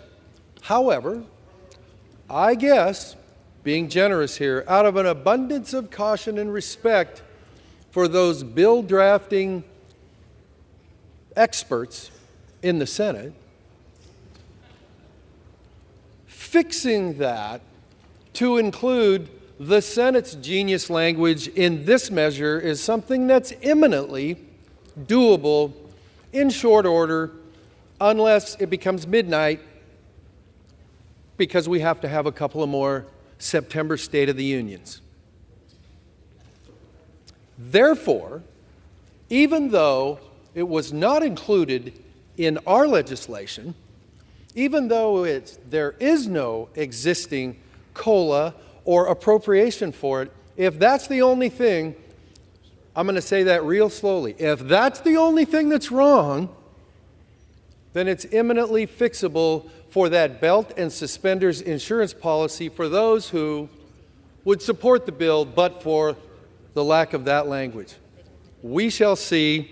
However, I guess, being generous here, out of an abundance of caution and respect for those bill drafting experts in the Senate, fixing that to include the Senate's genius language in this measure is something that's imminently doable in short order, unless it becomes midnight, because we have to have a couple of more September State of the Unions. Therefore, even though it was not included in our legislation, even though there is no existing COLA or appropriation for it, if that's the only thing, I'm going to say that real slowly, if that's the only thing that's wrong, then it's imminently fixable for that belt and suspenders insurance policy for those who would support the bill but for the lack of that language. We shall see.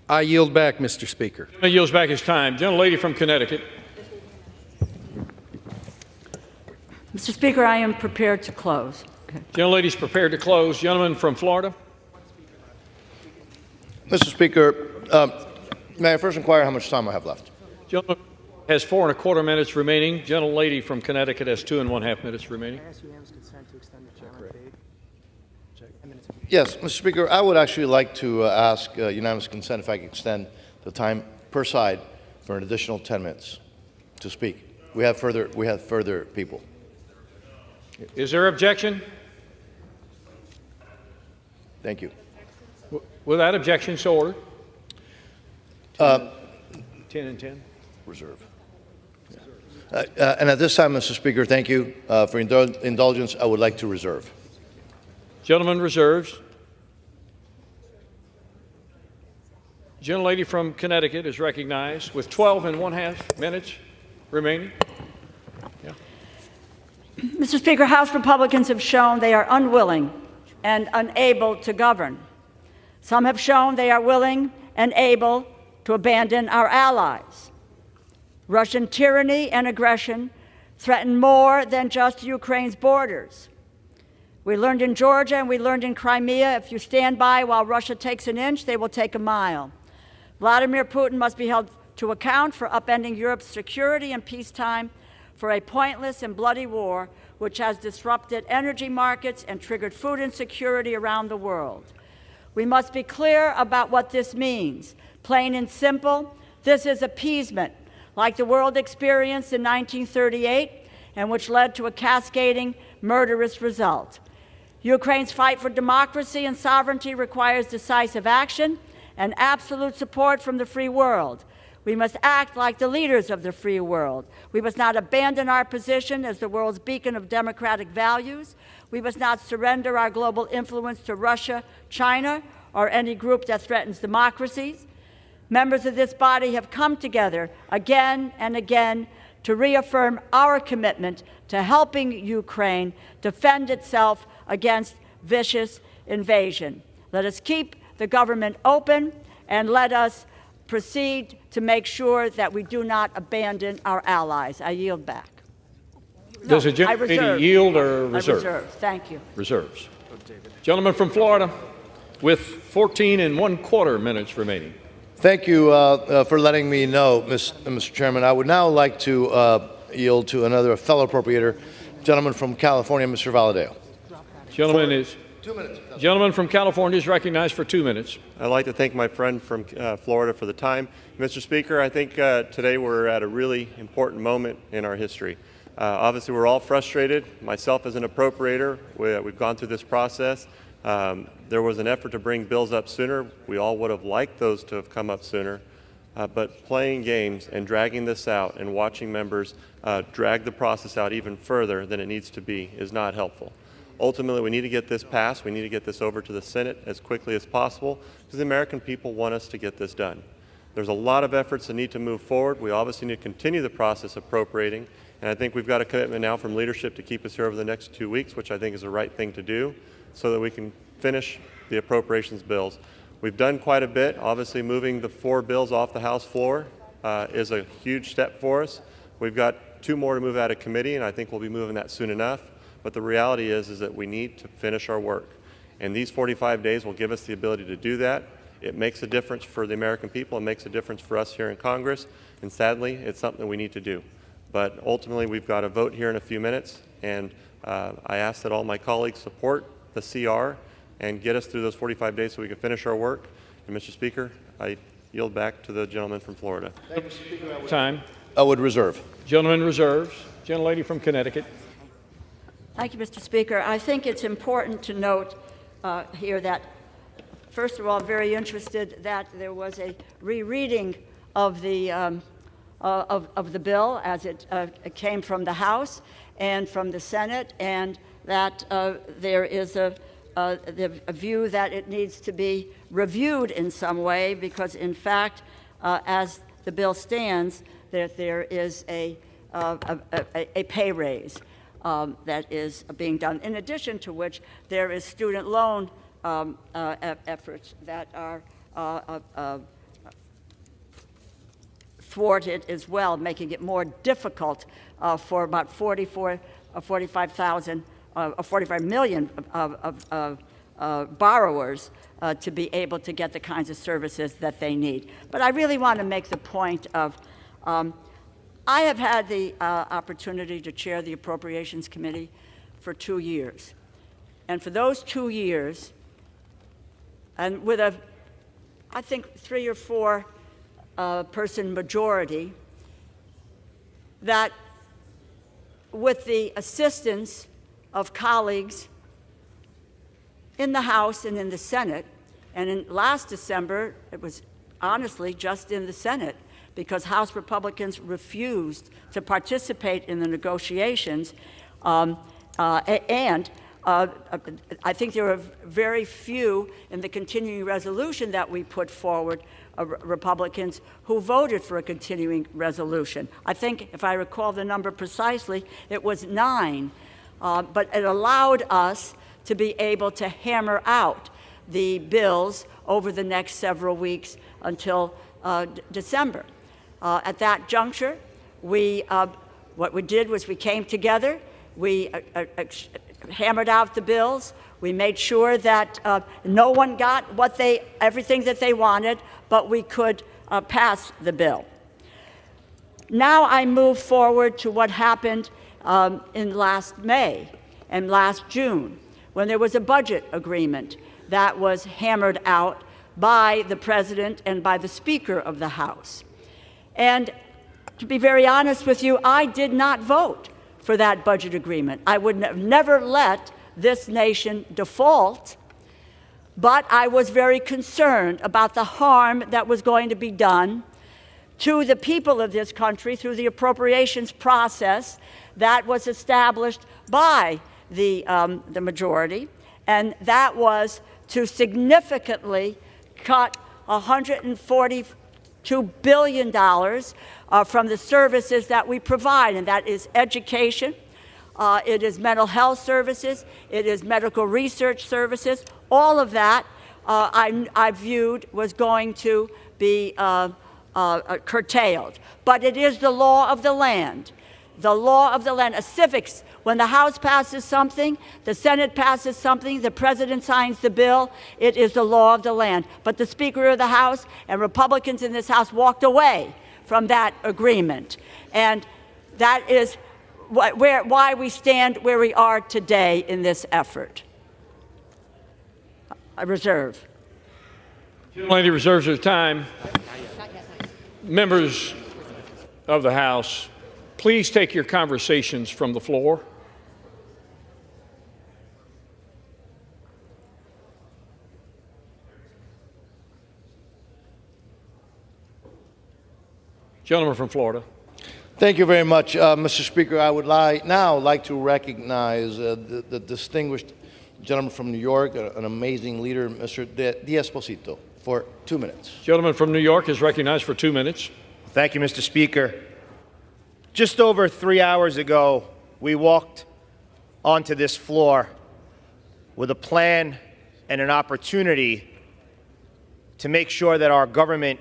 I yield back, Mr. Speaker. He yields back his time. Gentlelady from Connecticut. Mr. Speaker, I am prepared to close. Okay. Gentlelady's prepared to close. Gentleman from Florida. Mr. Speaker, may I first inquire how much time I have left? Gentleman has 4 1/4 minutes remaining. Gentlelady from Connecticut has 2 1/2 minutes remaining. Yes, Mr. Speaker, I would actually like to ask unanimous consent if I could extend the time per side for an additional 10 minutes to speak. We have further people. Is there objection? Thank you. Without objection, so ordered. 10 and 10. Reserve. And at this time, Mr. Speaker, thank you for indulgence. I would like to reserve. Gentleman reserves. Gentlelady from Connecticut is recognized with 12 1/2 minutes remaining. Yeah. Mr. Speaker, House Republicans have shown they are unwilling and unable to govern. Some have shown they are willing and able to abandon our allies. Russian tyranny and aggression threaten more than just Ukraine's borders. We learned in Georgia and we learned in Crimea, if you stand by while Russia takes an inch, they will take a mile. Vladimir Putin must be held to account for upending Europe's security and peacetime for a pointless and bloody war which has disrupted energy markets and triggered food insecurity around the world. We must be clear about what this means. Plain and simple, this is appeasement, like the world experienced in 1938, and which led to a cascading, murderous result. Ukraine's fight for democracy and sovereignty requires decisive action and absolute support from the free world. We must act like the leaders of the free world. We must not abandon our position as the world's beacon of democratic values. We must not surrender our global influence to Russia, China, or any group that threatens democracies. Members of this body have come together again and again to reaffirm our commitment to helping Ukraine defend itself against vicious invasion. Let us keep the government open, and let us proceed to make sure that we do not abandon our allies. I yield back. Does a gentlelady yield or reserve? I reserve. Thank you. Reserves. Gentleman from Florida with 14 1/4 minutes remaining. Thank you for letting me know, Mr. Chairman. I would now like to yield to another fellow appropriator, gentleman from California, Mr. Valadao. Gentleman from California is recognized for 2 minutes. I'd like to thank my friend from Florida for the time. Mr. Speaker, I think today we're at a really important moment in our history. Obviously, we're all frustrated. Myself as an appropriator, we've gone through this process. There was an effort to bring bills up sooner. We all would have liked those to have come up sooner. But playing games and dragging this out and watching members drag the process out even further than it needs to be is not helpful. Ultimately, we need to get this passed. We need to get this over to the Senate as quickly as possible because the American people want us to get this done. There's a lot of efforts that need to move forward. We obviously need to continue the process appropriating, and I think we've got a commitment now from leadership to keep us here over the next 2 weeks, which I think is the right thing to do so that we can finish the appropriations bills. We've done quite a bit. Obviously, moving the 4 bills off the House floor is a huge step for us. We've got 2 more to move out of committee, and I think we'll be moving that soon enough. But the reality is that we need to finish our work. And these 45 days will give us the ability to do that. It makes a difference for the American people. It makes a difference for us here in Congress. And sadly, it's something we need to do. But ultimately, we've got a vote here in a few minutes. And I ask that all my colleagues support the CR and get us through those 45 days so we can finish our work. And Mr. Speaker, I yield back to the gentleman from Florida. Thank you, Mr. Speaker. Time. I would reserve. Gentleman reserves. Gentlelady from Connecticut. Thank you, Mr. Speaker. I think it's important to note here that, first of all, I'm very interested that there was a rereading of the bill as it came from the House and from the Senate, and that there is a view that it needs to be reviewed in some way because, in fact, as the bill stands, that there is a pay raise. That is being done. In addition to which, there is student loan efforts that are thwarted as well, making it more difficult for about 44 45,000, 45 million of borrowers to be able to get the kinds of services that they need. But I really want to make the point of, I have had the opportunity to chair the Appropriations Committee for 2 years. And for those 2 years, and with a, I think, 3 or 4 person majority, that with the assistance of colleagues in the House and in the Senate, and in last December, it was honestly just in the Senate, because House Republicans refused to participate in the negotiations, I think there were very few in the continuing resolution that we put forward, Republicans who voted for a continuing resolution. I think, if I recall the number precisely, it was 9. But it allowed us to be able to hammer out the bills over the next several weeks until December. At that juncture, what we did was we came together, we hammered out the bills, we made sure that no one got everything that they wanted, but we could pass the bill. Now I move forward to what happened in last May and last June, when there was a budget agreement that was hammered out by the President and by the Speaker of the House. And to be very honest with you, I did not vote for that budget agreement. I would have never let this nation default, but I was very concerned about the harm that was going to be done to the people of this country through the appropriations process that was established by the majority, and that was to significantly cut $142 billion from the services that we provide, and that is education, it is mental health services, it is medical research services. All of that I viewed was going to be curtailed. But it is the law of the land. The law of the land, a civics. When the House passes something, the Senate passes something, the President signs the bill, it is the law of the land. But the Speaker of the House and Republicans in this House walked away from that agreement. And that is why we stand where we are today in this effort. I reserve. Lady reserves her time. Members of the House, please take your conversations from the floor. Gentleman from Florida. Thank you very much, Mr. Speaker. I would now like to recognize the distinguished gentleman from New York, an amazing leader, Mr. D'Esposito, for 2 minutes. Gentleman from New York is recognized for 2 minutes. Thank you, Mr. Speaker. Just over 3 hours ago, we walked onto this floor with a plan and an opportunity to make sure that our government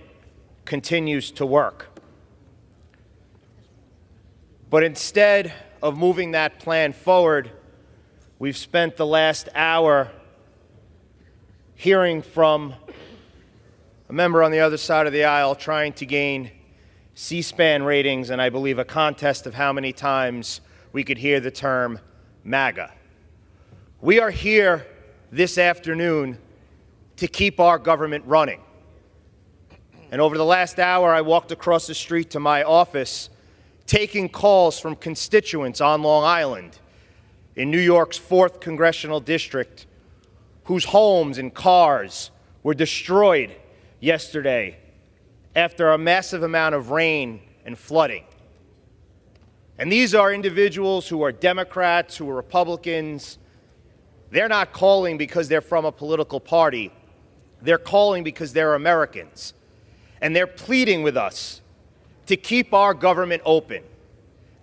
continues to work. But instead of moving that plan forward, we've spent the last hour hearing from a member on the other side of the aisle trying to gain C-SPAN ratings, and I believe a contest of how many times we could hear the term MAGA. We are here this afternoon to keep our government running. And over the last hour, I walked across the street to my office taking calls from constituents on Long Island in New York's 4th Congressional District whose homes and cars were destroyed yesterday after a massive amount of rain and flooding. And these are individuals who are Democrats, who are Republicans. They're not calling because they're from a political party. They're calling because they're Americans. And they're pleading with us to keep our government open.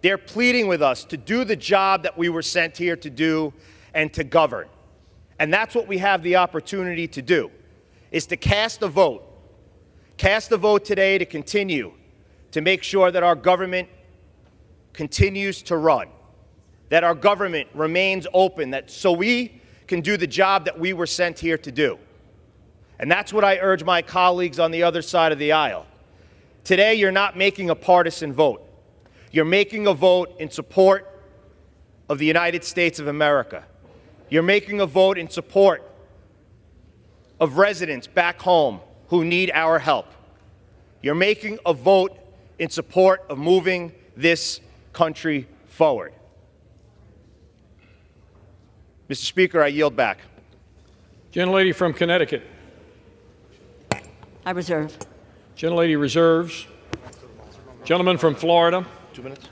They're pleading with us to do the job that we were sent here to do and to govern. And that's what we have the opportunity to do, is to cast a vote. Cast a vote today to continue to make sure that our government continues to run. that our government remains open, so we can do the job that we were sent here to do. And that's what I urge my colleagues on the other side of the aisle. Today, you're not making a partisan vote. You're making a vote in support of the United States of America. You're making a vote in support of residents back home who need our help. You're making a vote in support of moving this country forward. Mr. Speaker, I yield back. Gentlelady from Connecticut. I reserve. Gentlelady reserves. Gentleman from Florida. 2 minutes.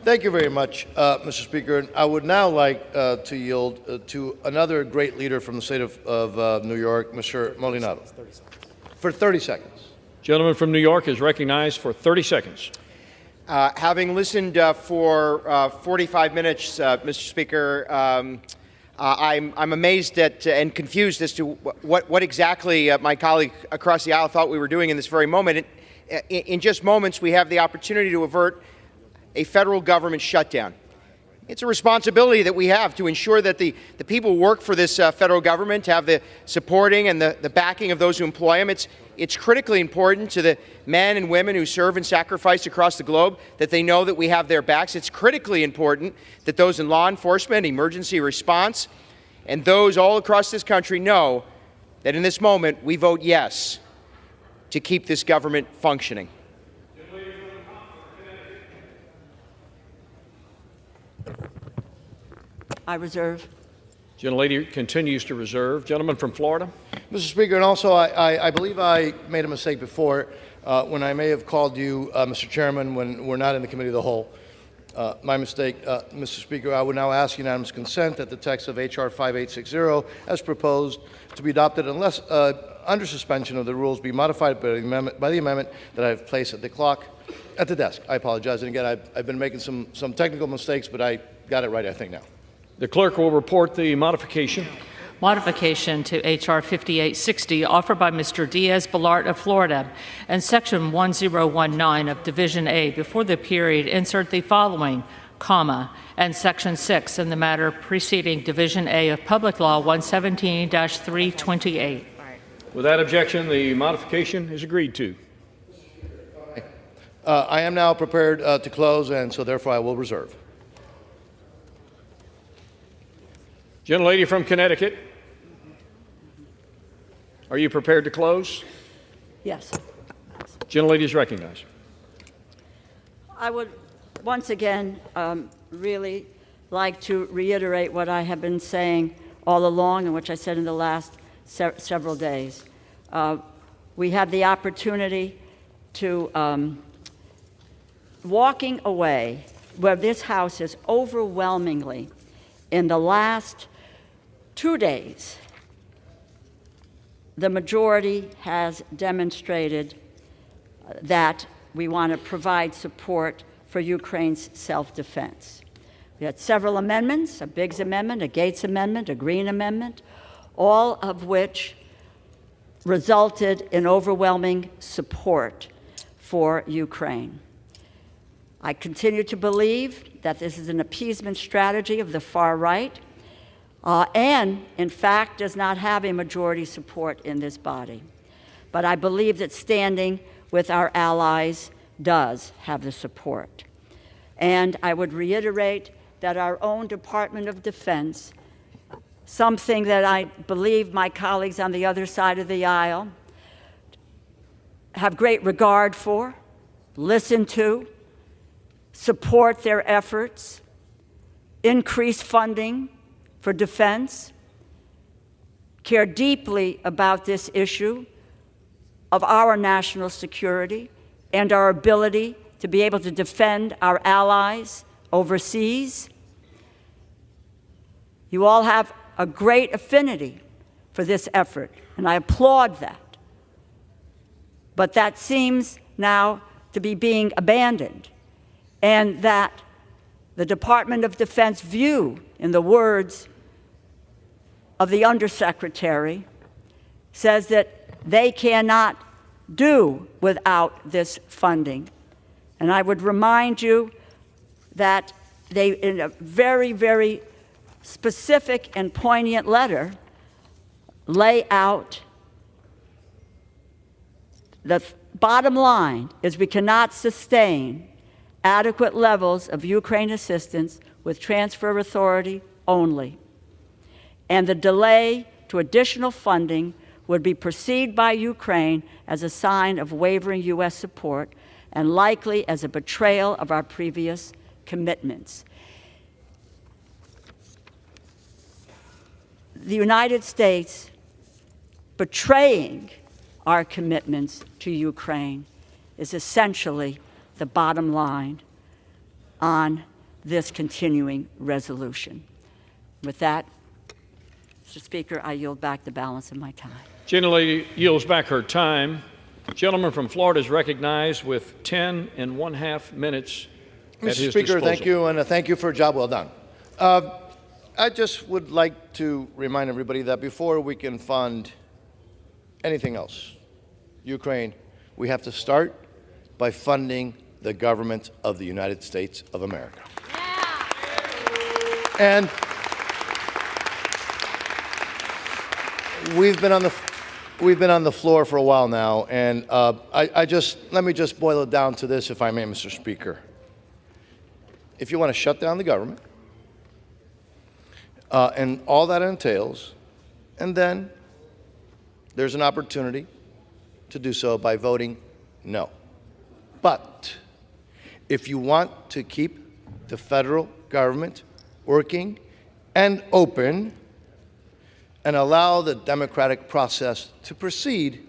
Thank you very much, Mr. Speaker. I would now like to yield to another great leader from the state of New York, Mr. Molinaro, for 30 seconds. Gentleman from New York is recognized for 30 seconds. Having listened for 45 minutes, Mr. Speaker, I'm amazed at and confused as to what exactly my colleague across the aisle thought we were doing in this very moment. In just moments, we have the opportunity to avert a federal government shutdown. It's a responsibility that we have to ensure that the people who work for this federal government have the supporting and the backing of those who employ them. It's critically important to the men and women who serve and sacrifice across the globe that they know that we have their backs. It's critically important that those in law enforcement, emergency response, and those all across this country know that in this moment we vote yes to keep this government functioning. I reserve. Gentlelady continues to reserve. Gentleman from Florida. Mr. Speaker, and also I believe I made a mistake before when I may have called you Mr. Chairman when we're not in the Committee of the Whole. My mistake, Mr. Speaker. I would now ask unanimous consent that the text of H.R. 5860 as proposed to be adopted unless under suspension of the rules be modified by the amendment that I have placed at the desk. I apologize. And again, I've been making some technical mistakes, but I got it right, I think, now. The clerk will report the modification. Modification to H.R. 5860 offered by Mr. Diaz-Balart of Florida and Section 1019 of Division A before the period insert the following, comma, and Section 6 in the matter preceding Division A of Public Law 117-328. Without objection, the modification is agreed to. I am now prepared to close, and so therefore I will reserve. Gentlelady from Connecticut, are you prepared to close? Yes. Gentlelady is recognized. I would once again really like to reiterate what I have been saying all along and which I said in the last several days. We have the opportunity to walking away where this House is overwhelmingly in the last 2 days, the majority has demonstrated that we want to provide support for Ukraine's self-defense. We had several amendments, a Biggs amendment, a Gates amendment, a Green amendment, all of which resulted in overwhelming support for Ukraine. I continue to believe that this is an appeasement strategy of the far right, and, in fact, does not have a majority support in this body. But I believe that standing with our allies does have the support. And I would reiterate that our own Department of Defense, something that I believe my colleagues on the other side of the aisle have great regard for, listen to, support their efforts, increase funding for defense, care deeply about this issue of our national security and our ability to be able to defend our allies overseas. You all have a great affinity for this effort, and I applaud that. But that seems now to be being abandoned, and that the Department of Defense view, in the words of the Undersecretary, says that they cannot do without this funding. And I would remind you that they, in a very, very specific and poignant letter, lay out the bottom line is we cannot sustain adequate levels of Ukraine assistance with transfer authority only. And the delay to additional funding would be perceived by Ukraine as a sign of wavering U.S. support and likely as a betrayal of our previous commitments. The United States betraying our commitments to Ukraine is essentially the bottom line on this continuing resolution. With that, Mr. Speaker, I yield back the balance of my time. Gentlelady yields back her time. The gentleman from Florida is recognized with 10 1/2 minutes at his Mr. Speaker, disposal. thank you, and thank you for a job well done. I just would like to remind everybody that before we can fund anything else, Ukraine, we have to start by funding the government of the United States of America. And we've been on the floor for a while now, and let me just boil it down to this, if I may, Mr. Speaker. If you want to shut down the government, and all that entails, and then there's an opportunity to do so by voting no. But if you want to keep the federal government working and open and allow the democratic process to proceed,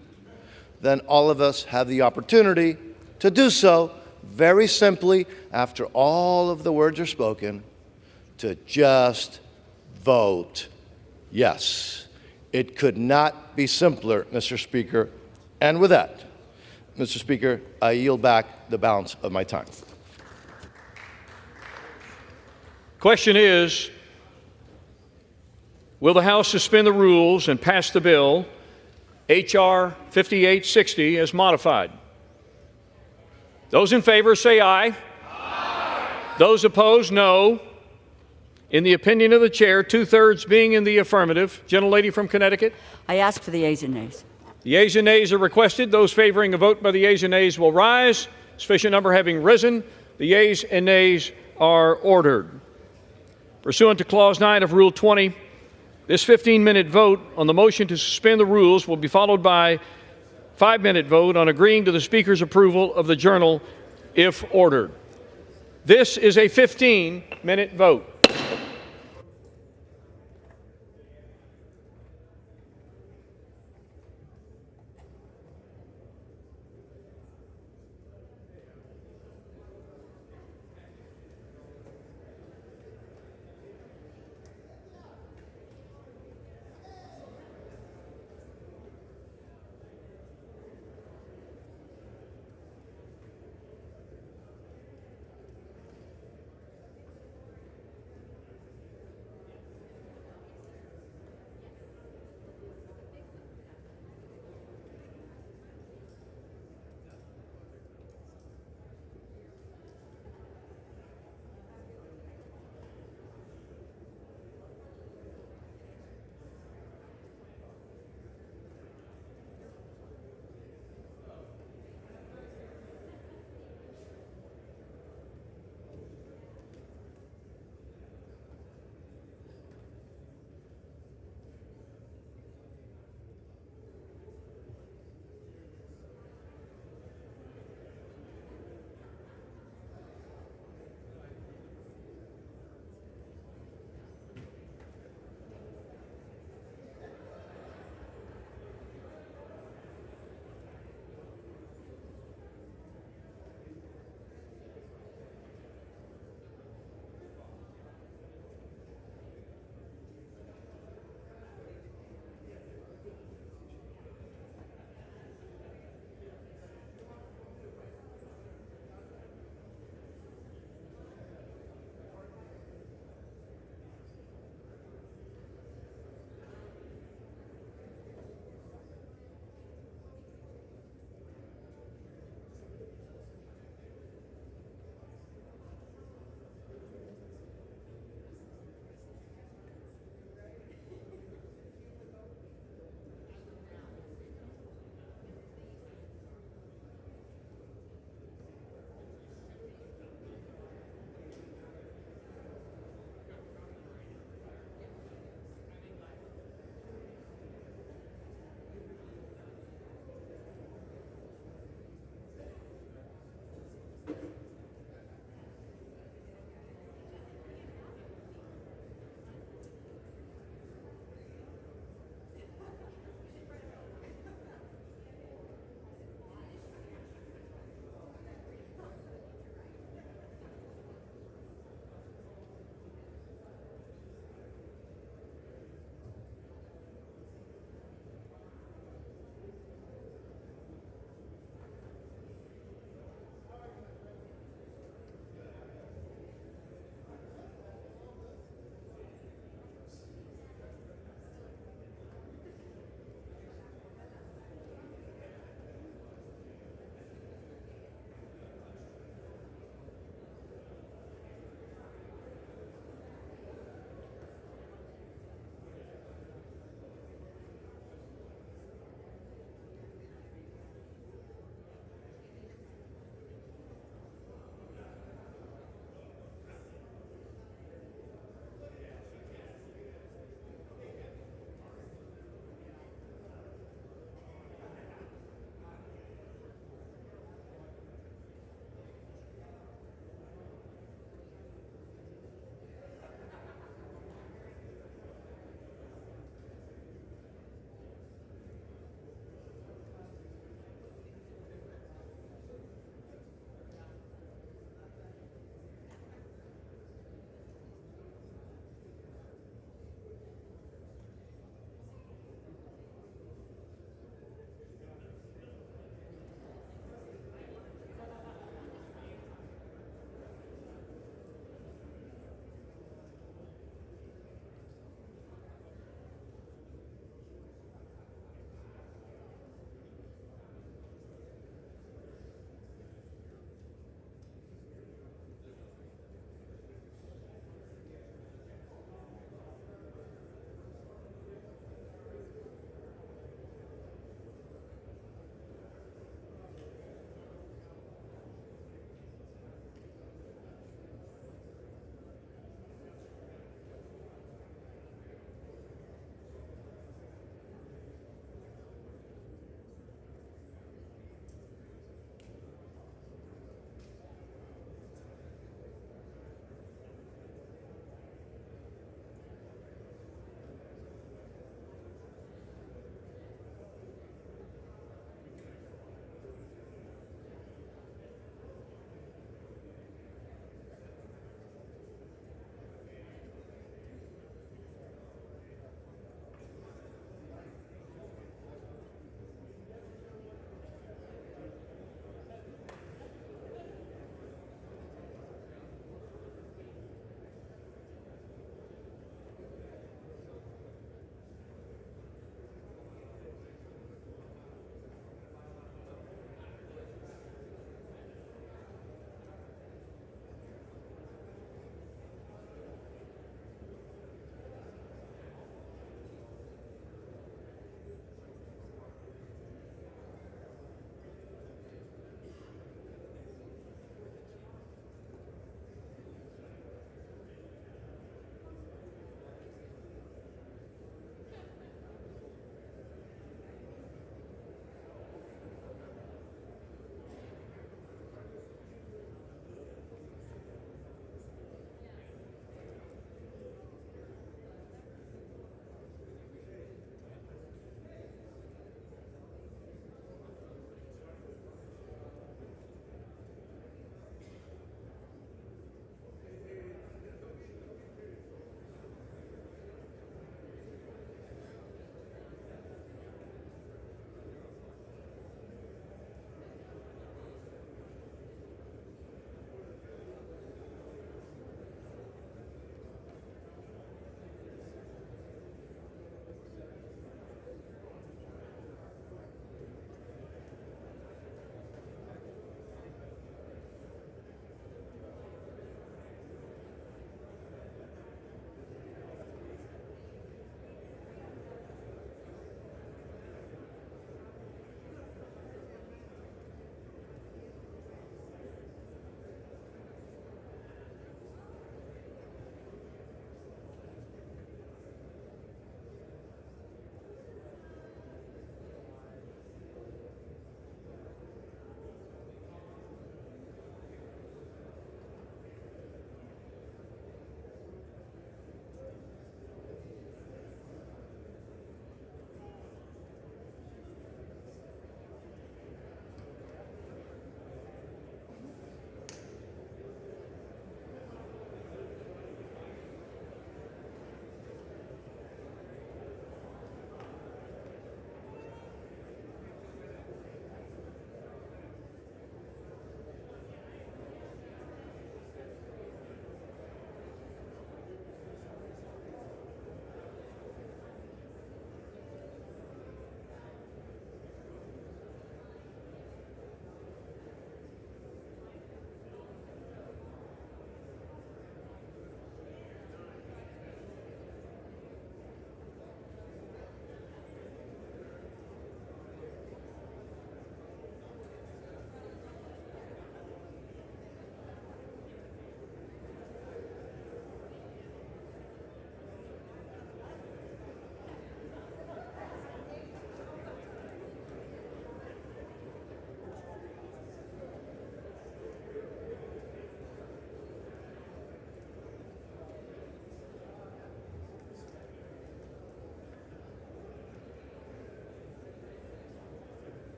then all of us have the opportunity to do so very simply, after all of the words are spoken, to just vote yes. It could not be simpler, Mr. Speaker. And with that, Mr. Speaker, I yield back the balance of my time. Question is, will the House suspend the rules and pass the bill, H.R. 5860, as modified? Those in favor say aye. Aye. Those opposed, no. In the opinion of the chair, 2/3 being in the affirmative. Gentlelady from Connecticut. I ask for the ayes and nays. The ayes and nays are requested. Those favoring a vote by the ayes and nays will rise. Sufficient number having risen, the ayes and nays are ordered. Pursuant to Clause 9 of Rule 20, this 15-minute vote on the motion to suspend the rules will be followed by a 5-minute vote on agreeing to the Speaker's approval of the journal if ordered. This is a 15-minute vote.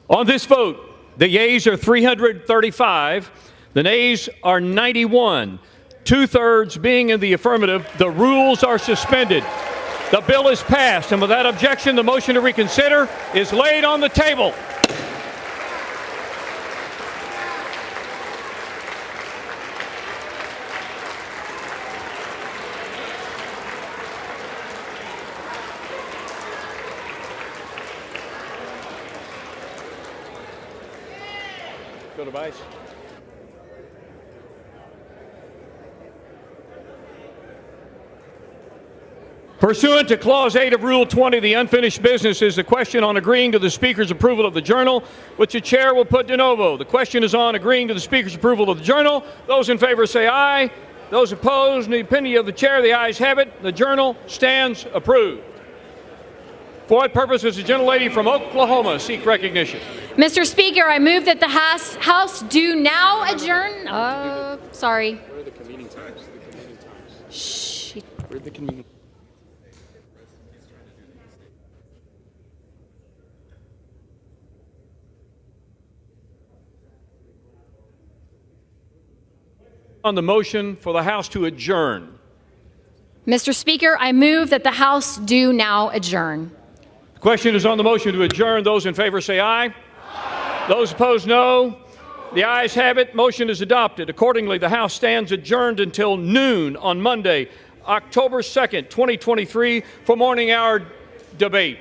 On this vote, the yeas are 335, the nays are 91. Two-thirds being in the affirmative, the rules are suspended. The bill is passed, and without objection, the motion to reconsider is laid on the table. Go to Vice. Pursuant to Clause 8 of Rule 20, the unfinished business is the question on agreeing to the Speaker's approval of the Journal, which the Chair will put de novo. The question is on agreeing to the Speaker's approval of the Journal. Those in favor say aye. Those opposed, in the opinion of the Chair, the ayes have it. The Journal stands approved. For what purpose does the gentlelady from Oklahoma seek recognition? Mr. Speaker, I move that the House do now adjourn. Sorry. Where are the convening times? The convening times. Shh. Where are the convening? On the motion for the House to adjourn. Mr. Speaker, I move that the House do now adjourn. The question is on the motion to adjourn. Those in favor say aye. Aye. Those opposed, no. The ayes have it. Motion is adopted. Accordingly, the House stands adjourned until noon on Monday, October 2nd, 2023, for morning hour debate.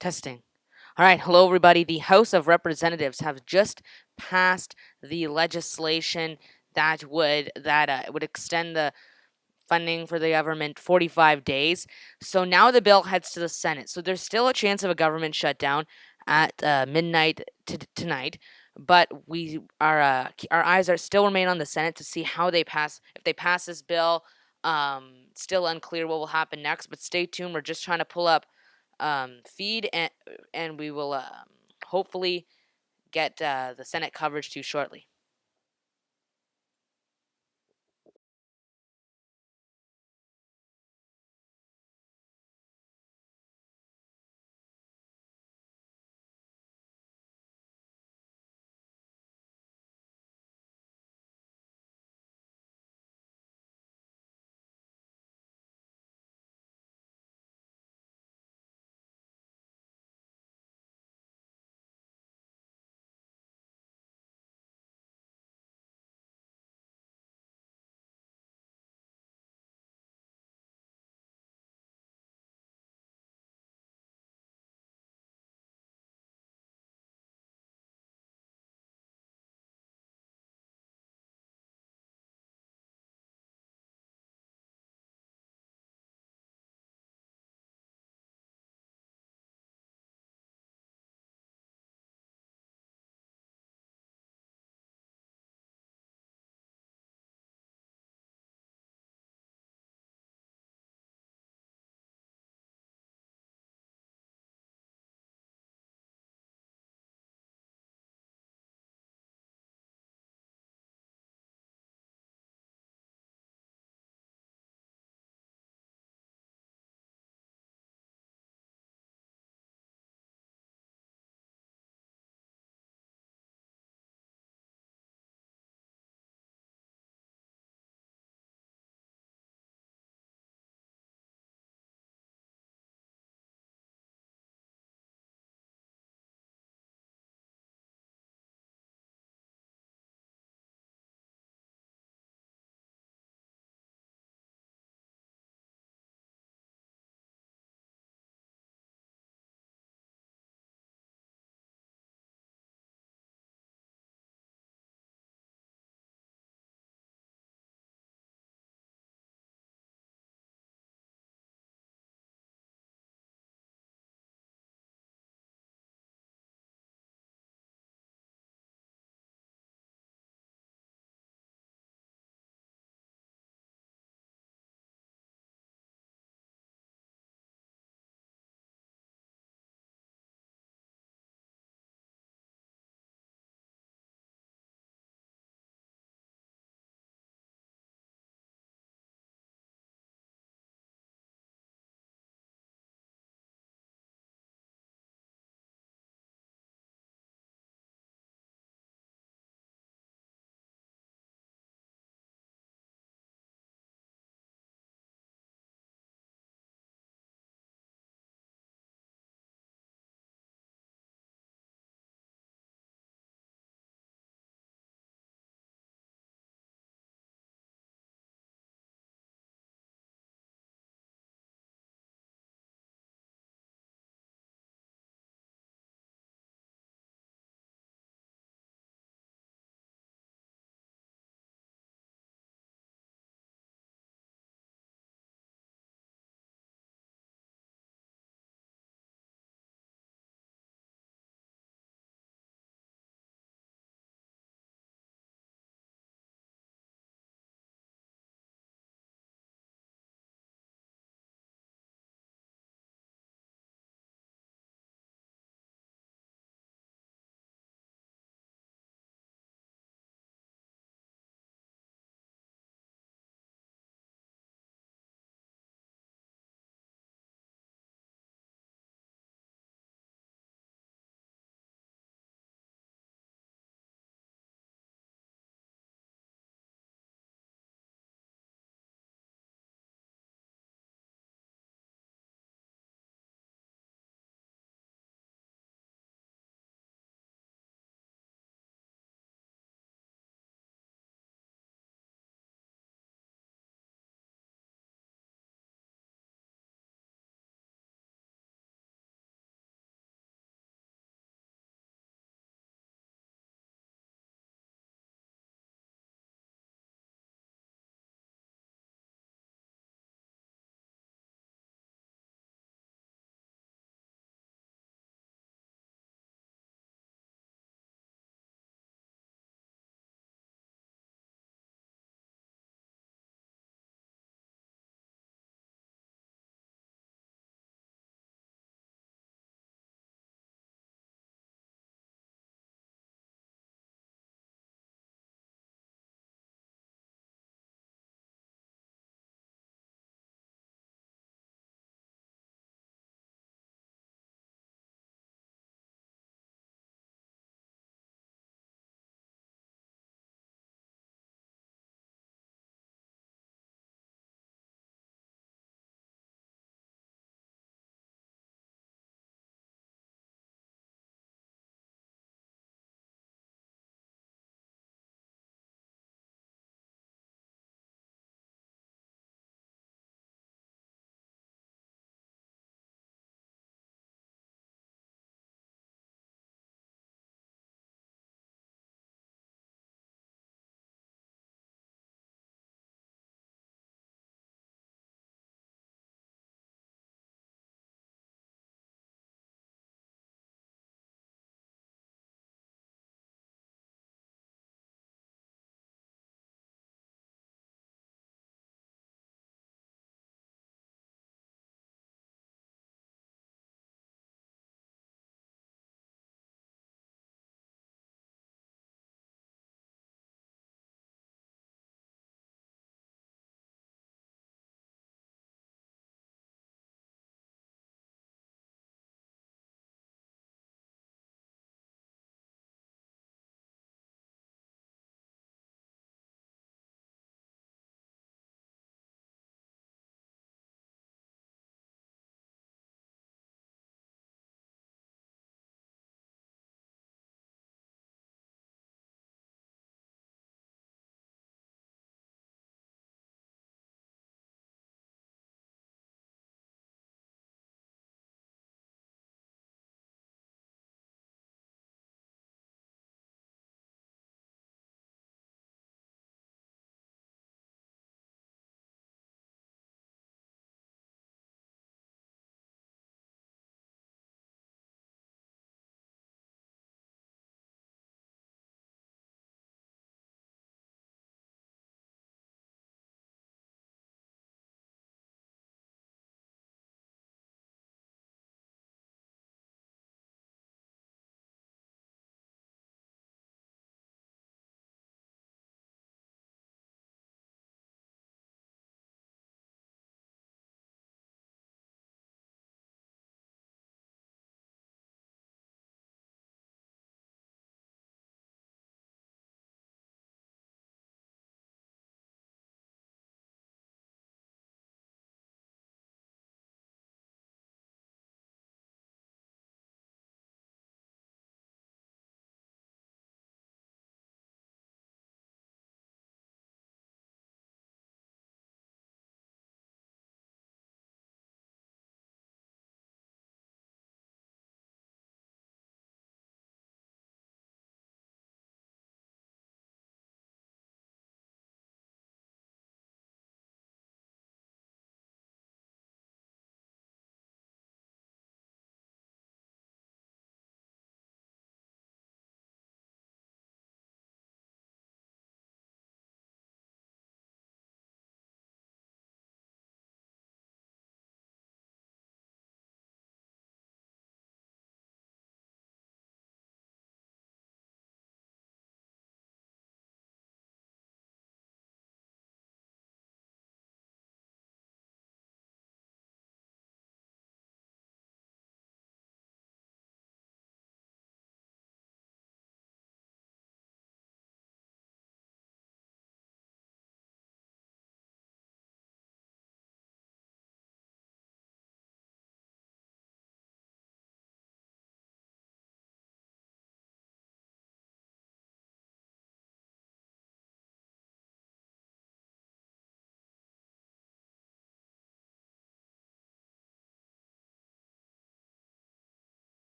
Testing. All right, hello everybody. The House of Representatives have just passed the legislation that would extend the funding for the government 45 days. So now the bill heads to the Senate. So there's still a chance of a government shutdown at midnight tonight. But our eyes are still remain on the Senate to see how they pass. If they pass this bill, still unclear what will happen next. But stay tuned. We're just trying to pull up feed and we will hopefully get the Senate coverage to you shortly.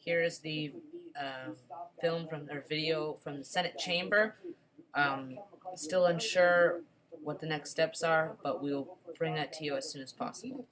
Here is the film from or video from the Senate chamber. Still unsure what the next steps are, but we'll bring that to you as soon as possible.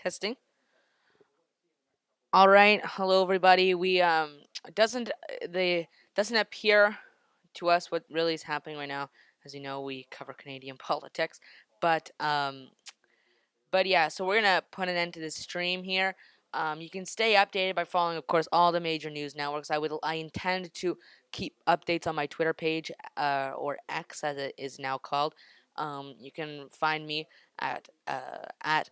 Testing. All right. Hello, everybody. We doesn't doesn't appear to us what really is happening right now. As you know, we cover Canadian politics, but yeah. So we're gonna put an end to this stream here. You can stay updated by following, of course, all the major news networks. I intend to keep updates on my Twitter page, or X as it is now called. You can find me at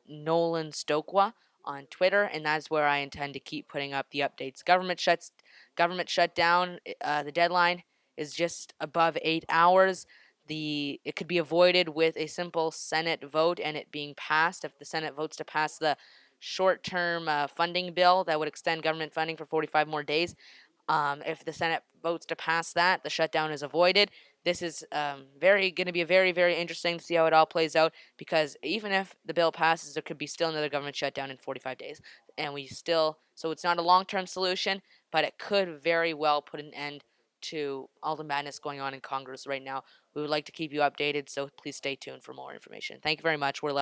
Nolan Stokwa on Twitter, and that's where I intend to keep putting up the updates. Government shutdown. The deadline is just above 8 hours. It could be avoided with a simple Senate vote and it being passed. If the Senate votes to pass the short-term funding bill that would extend government funding for 45 more days, if the Senate votes to pass that, the shutdown is avoided. This is going to be very, very interesting to see how it all plays out, because even if the bill passes, there could be still another government shutdown in 45 days. And so it's not a long-term solution, but it could very well put an end to all the madness going on in Congress right now. We would like to keep you updated, so please stay tuned for more information. Thank you very much. We're left.